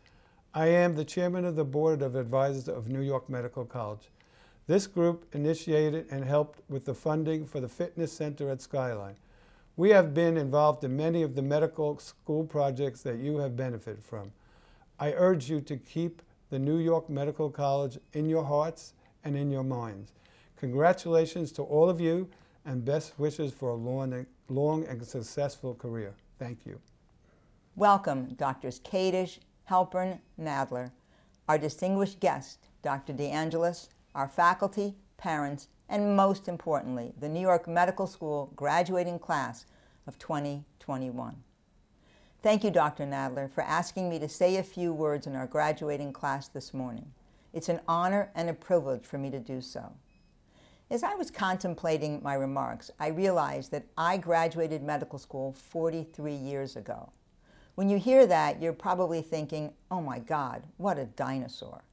I am the chairman of the board of advisors of New York Medical College. This group initiated and helped with the funding for the fitness center at Skyline. We have been involved in many of the medical school projects that you have benefited from. I urge you to keep the New York Medical College in your hearts and in your minds. Congratulations to all of you and best wishes for a long and successful career. Thank you. Welcome, Drs. Kadish, Halpern, Nadler, our distinguished guest, Dr. DeAngelis, our faculty, parents, and most importantly, the New York Medical School graduating class of 2021. Thank you, Dr. Nadler, for asking me to say a few words in our graduating class this morning. It's an honor and a privilege for me to do so. As I was contemplating my remarks, I realized that I graduated medical school 43 years ago. When you hear that, you're probably thinking, oh my God, what a dinosaur.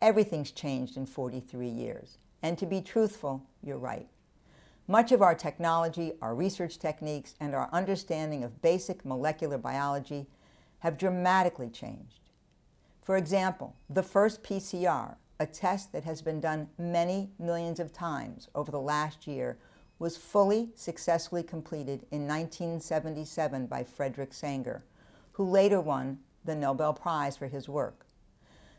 Everything's changed in 43 years. And to be truthful, you're right. Much of our technology, our research techniques, and our understanding of basic molecular biology have dramatically changed. For example, the first PCR, a test that has been done many millions of times over the last year, was fully successfully completed in 1977 by Frederick Sanger, who later won the Nobel Prize for his work.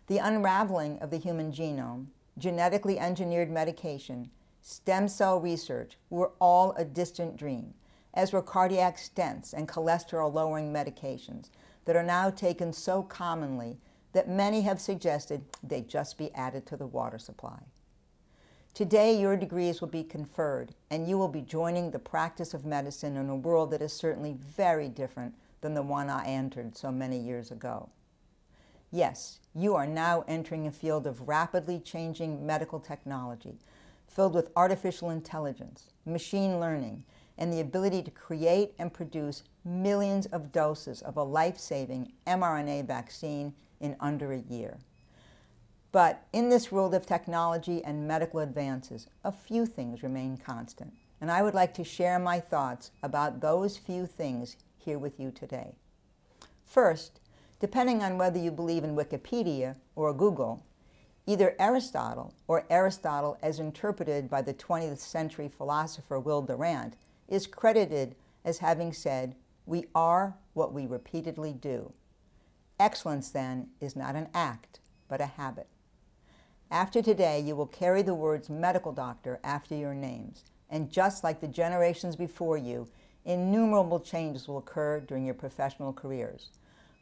The unraveling of the human genome, genetically engineered medication, stem cell research were all a distant dream, as were cardiac stents and cholesterol-lowering medications that are now taken so commonly that many have suggested they just be added to the water supply. Today, your degrees will be conferred, and you will be joining the practice of medicine in a world that is certainly very different than the one I entered so many years ago. Yes, you are now entering a field of rapidly changing medical technology, filled with artificial intelligence, machine learning, and the ability to create and produce millions of doses of a life-saving mRNA vaccine in under a year. But in this world of technology and medical advances, a few things remain constant, and I would like to share my thoughts about those few things here with you today. First, depending on whether you believe in Wikipedia or Google, either Aristotle or Aristotle as interpreted by the 20th century philosopher Will Durant is credited as having said, "We are what we repeatedly do." Excellence, then, is not an act, but a habit. After today, you will carry the words medical doctor after your names, and just like the generations before you, innumerable changes will occur during your professional careers.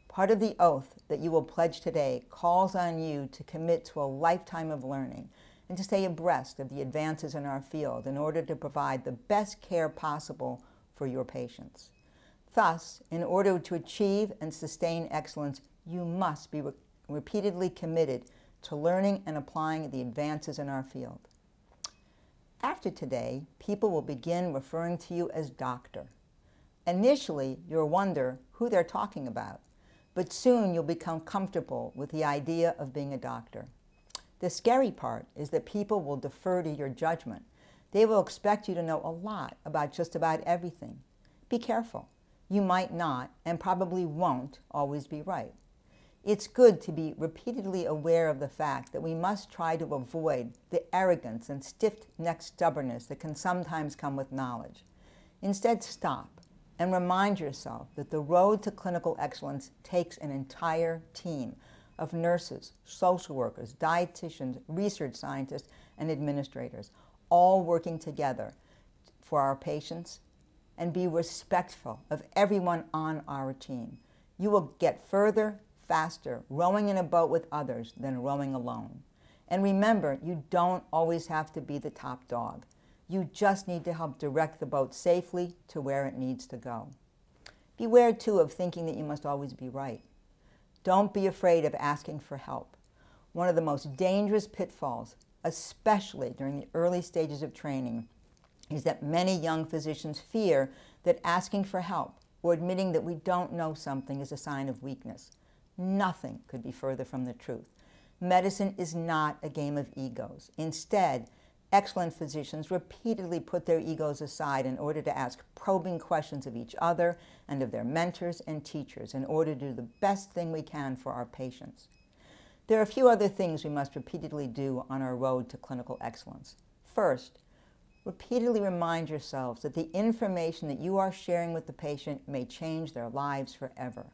Part of the oath that you will pledge today calls on you to commit to a lifetime of learning and to stay abreast of the advances in our field in order to provide the best care possible for your patients. Thus, in order to achieve and sustain excellence, you must be repeatedly committed to learning and applying the advances in our field. After today, people will begin referring to you as doctor. Initially, you'll wonder who they're talking about, but soon you'll become comfortable with the idea of being a doctor. The scary part is that people will defer to your judgment. They will expect you to know a lot about just about everything. Be careful. You might not, and probably won't, always be right. It's good to be repeatedly aware of the fact that we must try to avoid the arrogance and stiff-necked stubbornness that can sometimes come with knowledge. Instead, stop and remind yourself that the road to clinical excellence takes an entire team of nurses, social workers, dietitians, research scientists, and administrators, all working together for our patients, and be respectful of everyone on our team. You will get further, faster, rowing in a boat with others than rowing alone. And remember, you don't always have to be the top dog. You just need to help direct the boat safely to where it needs to go. Beware, too, of thinking that you must always be right. Don't be afraid of asking for help. One of the most dangerous pitfalls, especially during the early stages of training, is that many young physicians fear that asking for help or admitting that we don't know something is a sign of weakness. Nothing could be further from the truth. Medicine is not a game of egos. Instead, excellent physicians repeatedly put their egos aside in order to ask probing questions of each other and of their mentors and teachers in order to do the best thing we can for our patients. There are a few other things we must repeatedly do on our road to clinical excellence. First, repeatedly remind yourselves that the information that you are sharing with the patient may change their lives forever.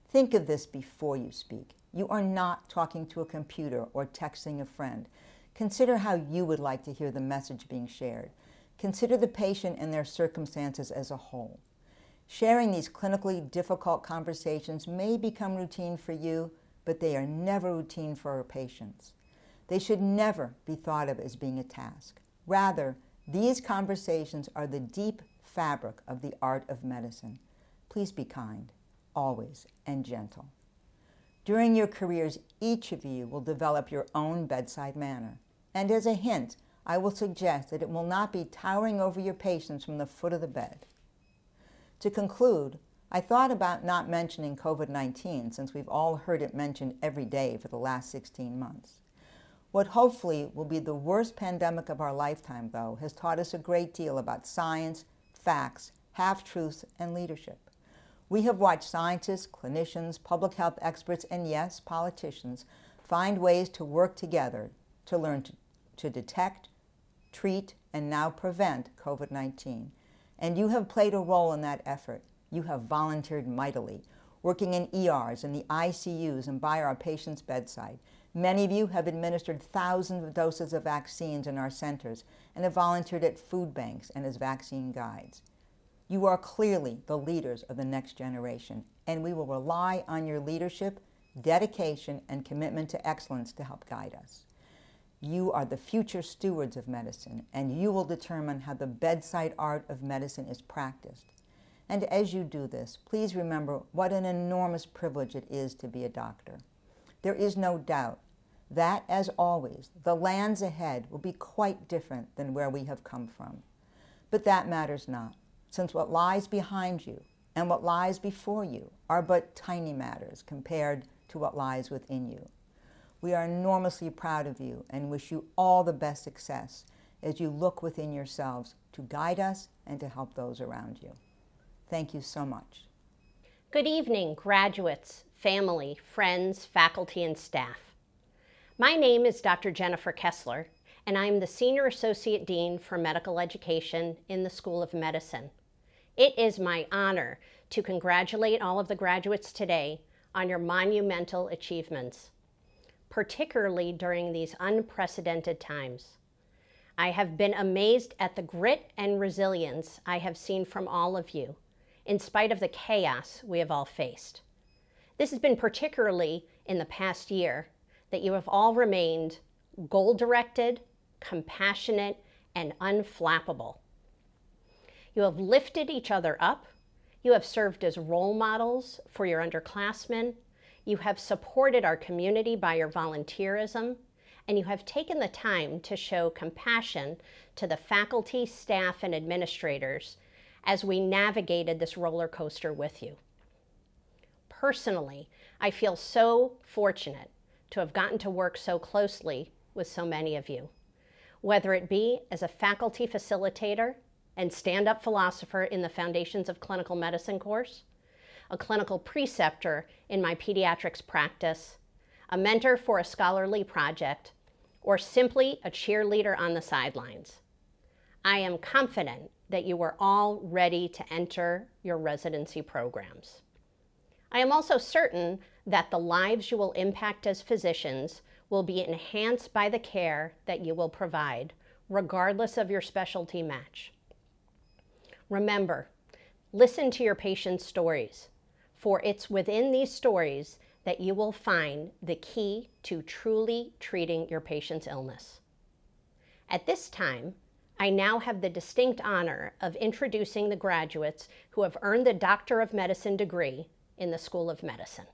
Think of this before you speak. You are not talking to a computer or texting a friend. Consider how you would like to hear the message being shared. Consider the patient and their circumstances as a whole. Sharing these clinically difficult conversations may become routine for you, but they are never routine for our patients. They should never be thought of as being a task. Rather, these conversations are the deep fabric of the art of medicine. Please be kind, always, and gentle. During your careers, each of you will develop your own bedside manner. And as a hint, I will suggest that it will not be towering over your patients from the foot of the bed. To conclude, I thought about not mentioning COVID-19 since we've all heard it mentioned every day for the last 16 months. What hopefully will be the worst pandemic of our lifetime, though, has taught us a great deal about science, facts, half-truths, and leadership. We have watched scientists, clinicians, public health experts, and yes, politicians find ways to work together to learn to detect, treat, and now prevent COVID-19. And you have played a role in that effort. You have volunteered mightily, working in ERs, in the ICUs, and by our patients' bedside. Many of you have administered thousands of doses of vaccines in our centers and have volunteered at food banks and as vaccine guides. You are clearly the leaders of the next generation, and we will rely on your leadership, dedication, and commitment to excellence to help guide us. You are the future stewards of medicine, and you will determine how the bedside art of medicine is practiced. And as you do this, please remember what an enormous privilege it is to be a doctor. There is no doubt that, as always, the lands ahead will be quite different than where we have come from. But that matters not, since what lies behind you and what lies before you are but tiny matters compared to what lies within you. We are enormously proud of you and wish you all the best success as you look within yourselves to guide us and to help those around you. Thank you so much. Good evening, graduates, family, friends, faculty, and staff. My name is Dr. Jennifer Kessler, and I'm the Senior Associate Dean for Medical Education in the School of Medicine. It is my honor to congratulate all of the graduates today on your monumental achievements, particularly during these unprecedented times. I have been amazed at the grit and resilience I have seen from all of you, in spite of the chaos we have all faced. This has been particularly in the past year that you have all remained goal-directed, compassionate, and unflappable. You have lifted each other up. You have served as role models for your underclassmen. You have supported our community by your volunteerism, and you have taken the time to show compassion to the faculty, staff, and administrators as we navigated this roller coaster with you. Personally, I feel so fortunate to have gotten to work so closely with so many of you, whether it be as a faculty facilitator and stand-up philosopher in the Foundations of Clinical Medicine course, a clinical preceptor in my pediatrics practice, a mentor for a scholarly project, or simply a cheerleader on the sidelines. I am confident that you are all ready to enter your residency programs. I am also certain that the lives you will impact as physicians will be enhanced by the care that you will provide, regardless of your specialty match. Remember, listen to your patients' stories, for it's within these stories that you will find the key to truly treating your patient's illness. At this time, I now have the distinct honor of introducing the graduates who have earned the Doctor of Medicine degree in the School of Medicine.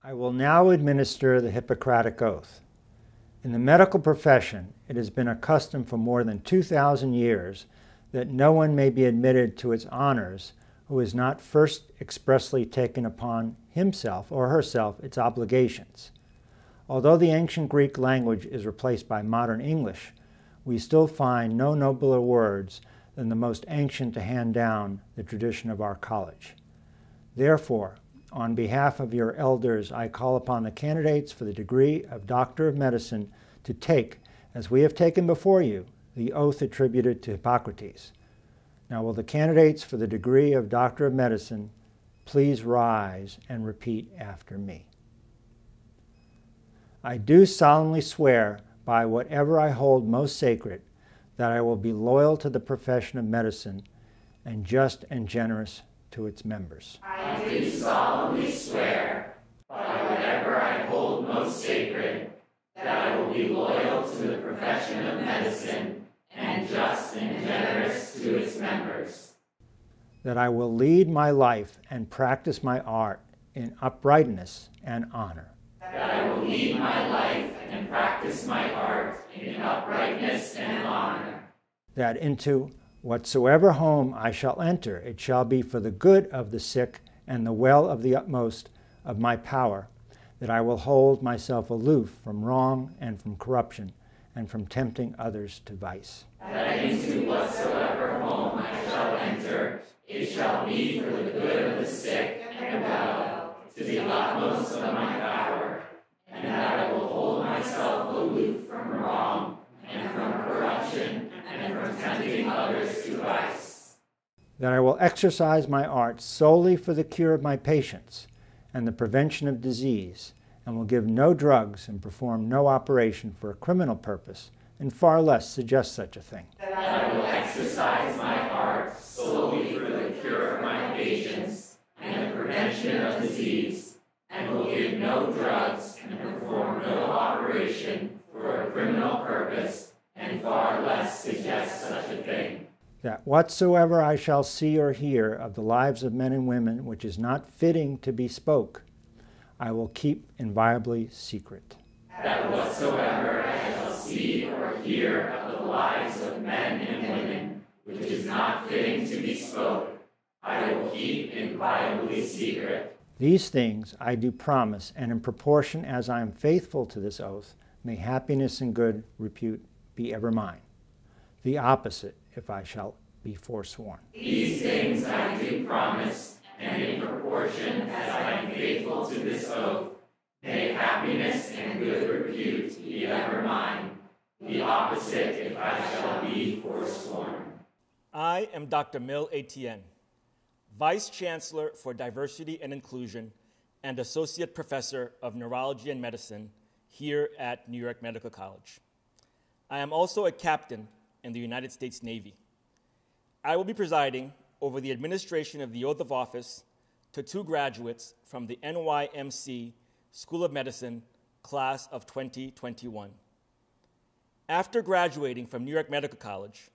I will now administer the Hippocratic Oath. In the medical profession, it has been a custom for more than 2,000 years that no one may be admitted to its honors who has not first expressly taken upon himself or herself its obligations. Although the ancient Greek language is replaced by modern English, we still find no nobler words than the most ancient to hand down the tradition of our college. Therefore, on behalf of your elders, I call upon the candidates for the degree of Doctor of Medicine to take, as we have taken before you, the oath attributed to Hippocrates. Now will the candidates for the degree of Doctor of Medicine please rise and repeat after me. I do solemnly swear by whatever I hold most sacred that I will be loyal to the profession of medicine and just and generous to its members. I do solemnly swear, by whatever I hold most sacred, that I will be loyal to the profession of medicine and just and generous to its members. That I will lead my life and practice my art in uprightness and honor. That I will lead my life and practice my art in uprightness and honor. That into whatsoever home I shall enter, it shall be for the good of the sick and the well of the utmost of my power, that I will hold myself aloof from wrong and from corruption, and from tempting others to vice. That into whatsoever home I shall enter, it shall be for the good of the sick and well, to the utmost of my power, and that I will hold myself aloof from wrong and from corruption, and from tempting others to vice. That I will exercise my art solely for the cure of my patients and the prevention of disease, and will give no drugs and perform no operation for a criminal purpose, and far less suggest such a thing. That I will exercise my art solely for the cure of my patients and the prevention of disease, and will give no drugs and perform no operation for a criminal purpose, and far less suggest such a thing. That whatsoever I shall see or hear of the lives of men and women which is not fitting to be spoke, I will keep inviolably secret. That whatsoever I shall see or hear of the lives of men and women which is not fitting to be spoke, I will keep inviolably secret. These things I do promise, and in proportion as I am faithful to this oath, may happiness and good repute be ever mine. The opposite, if I shall be forsworn. These things I do promise, and in proportion as I am faithful to this oath, may happiness and good repute be ever mine. The opposite, if I shall be forsworn. I am Dr. Mil Etienne, Vice Chancellor for Diversity and Inclusion and Associate Professor of Neurology and Medicine here at New York Medical College. I am also a captain in the United States Navy. I will be presiding over the administration of the oath of office to two graduates from the NYMC School of Medicine class of 2021. After graduating from New York Medical College,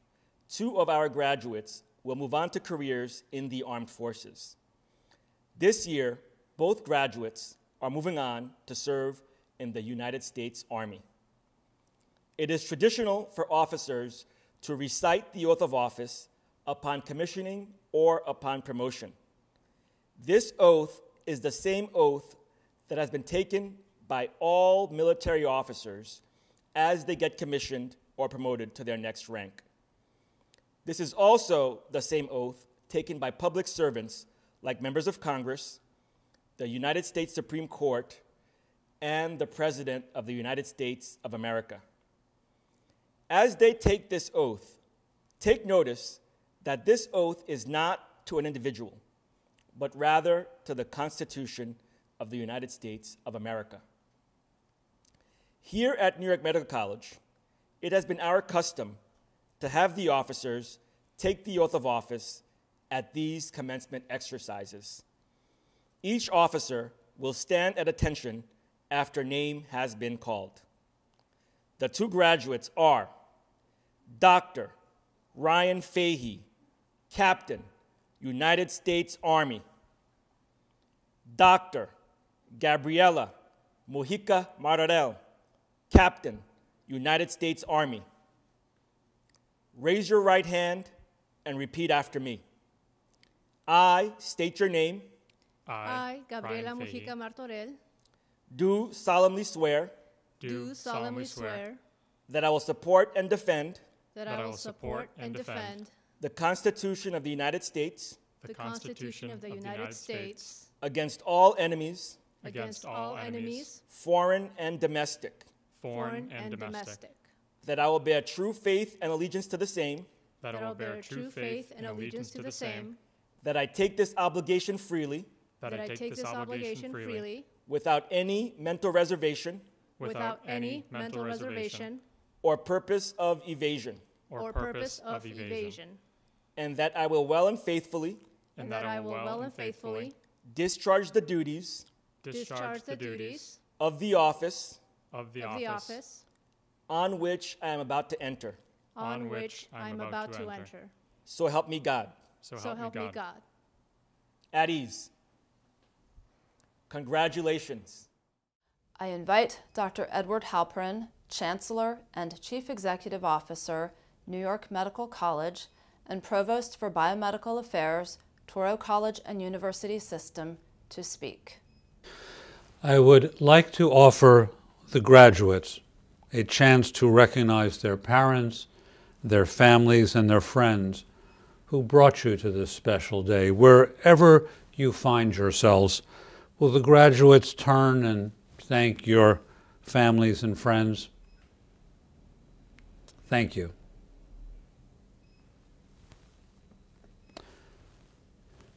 two of our graduates will move on to careers in the armed forces. This year, both graduates are moving on to serve in the United States Army. It is traditional for officers to recite the oath of office upon commissioning or upon promotion. This oath is the same oath that has been taken by all military officers as they get commissioned or promoted to their next rank. This is also the same oath taken by public servants like members of Congress, the United States Supreme Court, and the President of the United States of America. As they take this oath, take notice that this oath is not to an individual, but rather to the Constitution of the United States of America. Here at New York Medical College, it has been our custom to have the officers take the oath of office at these commencement exercises. Each officer will stand at attention after name has been called. The two graduates are Dr. Ryan Fahey, Captain, United States Army. Dr. Gabriela Mujica Martorell, Captain, United States Army. Raise your right hand and repeat after me. I state your name. I, Gabriela Mujica Martorell, Do solemnly swear. do solemnly swear That I will support and defend. that I will support and defend The Constitution of the United States. the Constitution of the United States Against all enemies. against all enemies, Foreign and domestic. foreign and domestic. That I will bear true faith and allegiance to the same. That I will bear true faith and allegiance to the same. That I take this obligation freely. That I take this obligation freely Without any mental reservation. without any mental reservation Or purpose of evasion. or purpose of evasion. And that I will well and faithfully. And that I will well and faithfully Discharge the duties. discharge the duties Of the office. of the office On which I am about to enter. on which I am about to enter. So help me God. So help me God. At ease. Congratulations. I invite Dr. Edward Halperin, Chancellor and Chief Executive Officer, New York Medical College, and Provost for Biomedical Affairs, Touro College and University System, to speak. I would like to offer the graduates a chance to recognize their parents, their families, and their friends who brought you to this special day. Wherever you find yourselves, will the graduates turn and thank your families and friends? Thank you.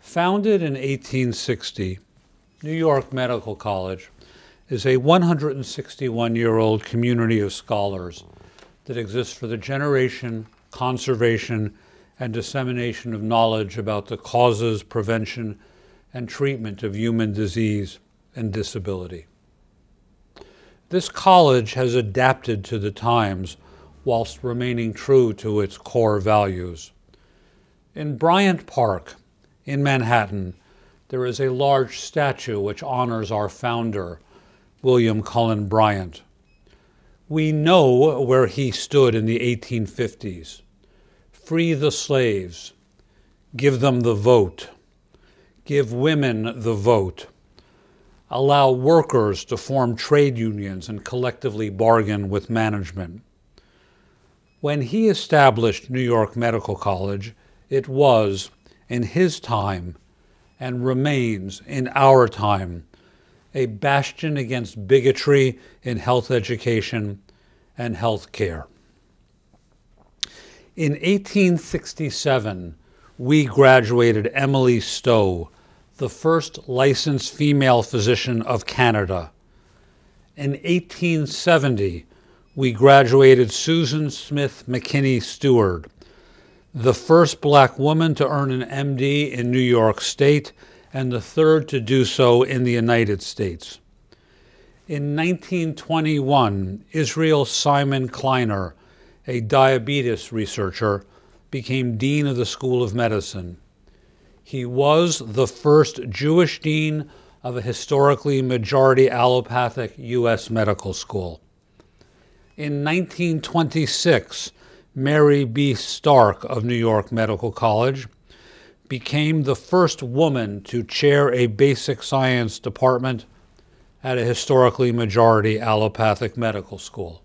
Founded in 1860, New York Medical College is a 161-year-old community of scholars that exists for the generation, conservation, and dissemination of knowledge about the causes, prevention, and treatment of human disease and disability. This college has adapted to the times whilst remaining true to its core values. In Bryant Park, in Manhattan, there is a large statue which honors our founder, William Cullen Bryant. We know where he stood in the 1850s. Free the slaves, give them the vote, give women the vote, allow workers to form trade unions and collectively bargain with management. When he established New York Medical College, it was, in his time, and remains in our time, a bastion against bigotry in health education and health care. In 1867, we graduated Emily Stowe, the first licensed female physician of Canada. In 1870, we graduated Susan Smith McKinney Stewart, the first black woman to earn an MD in New York State and the third to do so in the United States. In 1921, Israel Simon Kleiner, a diabetes researcher, became Dean of the School of Medicine. He was the first Jewish dean of a historically majority allopathic U.S. medical school. In 1926, Mary B. Stark of New York Medical College became the first woman to chair a basic science department at a historically majority allopathic medical school.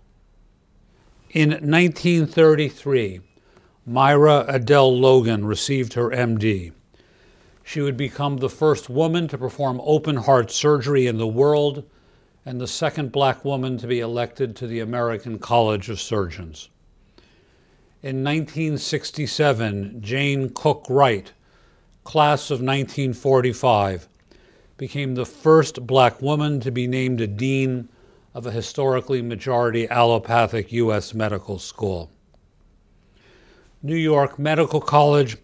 In 1933, Myra Adele Logan received her MD. She would become the first woman to perform open heart surgery in the world and the second black woman to be elected to the American College of Surgeons. In 1967, Jane Cook Wright, class of 1945, became the first black woman to be named a dean of a historically majority allopathic U.S. medical school. New York Medical College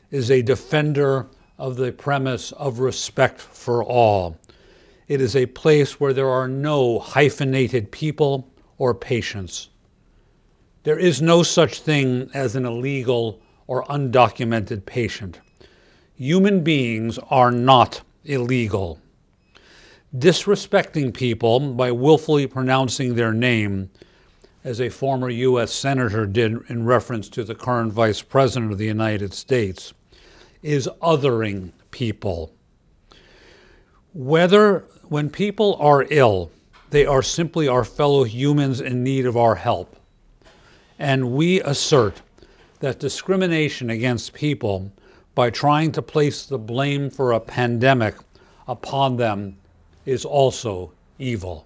is a defender of the premise of respect for all. It is a place where there are no hyphenated people or patients. There is no such thing as an illegal or undocumented patient. Human beings are not illegal. disrespecting people by willfully pronouncing their name, as a former U.S. Senator did in reference to the current Vice President of the United States, is othering people. When people are ill, they are simply our fellow humans in need of our help. And we assert that discrimination against people by trying to place the blame for a pandemic upon them is also evil.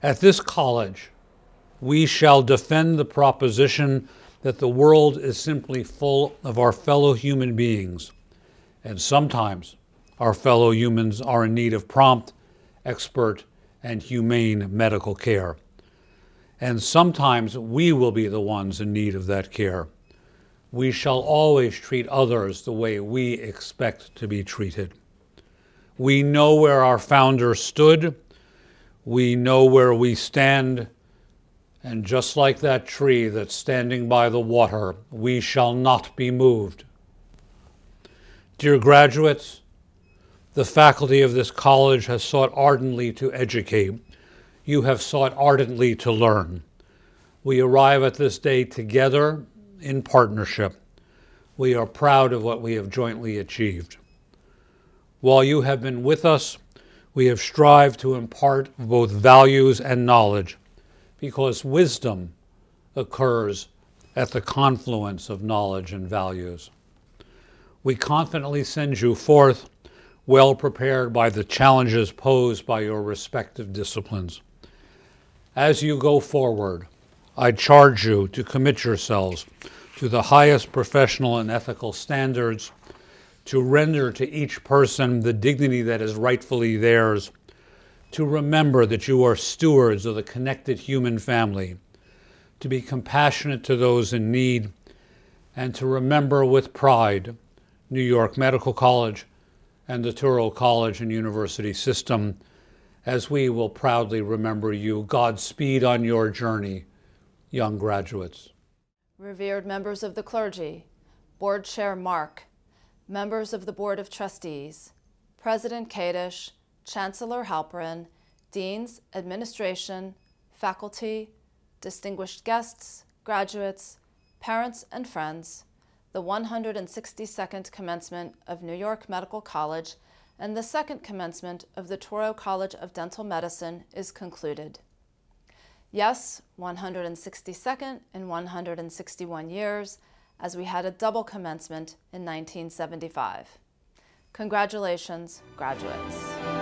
At this college, we shall defend the proposition that the world is simply full of our fellow human beings, and sometimes our fellow humans are in need of prompt, expert, and humane medical care. And sometimes we will be the ones in need of that care. We shall always treat others the way we expect to be treated. We know where our founder stood. We know where we stand. And just like that tree that's standing by the water, we shall not be moved. Dear graduates, the faculty of this college has sought ardently to educate. You have sought ardently to learn. We arrive at this day together in partnership. We are proud of what we have jointly achieved. While you have been with us, we have strived to impart both values and knowledge, because wisdom occurs at the confluence of knowledge and values. We confidently send you forth, well prepared by the challenges posed by your respective disciplines. As you go forward, I charge you to commit yourselves to the highest professional and ethical standards, to render to each person the dignity that is rightfully theirs, to remember that you are stewards of the connected human family, to be compassionate to those in need, and to remember with pride New York Medical College and the Touro College and University System, as we will proudly remember you. Godspeed on your journey, young graduates. Revered members of the clergy, Board Chair Mark, members of the Board of Trustees, President Kadish, Chancellor Halperin, deans, administration, faculty, distinguished guests, graduates, parents, and friends, the 162nd commencement of New York Medical College and the second commencement of the Touro College of Dental Medicine is concluded. Yes, 162nd in 161 years, as we had a double commencement in 1975. Congratulations, graduates.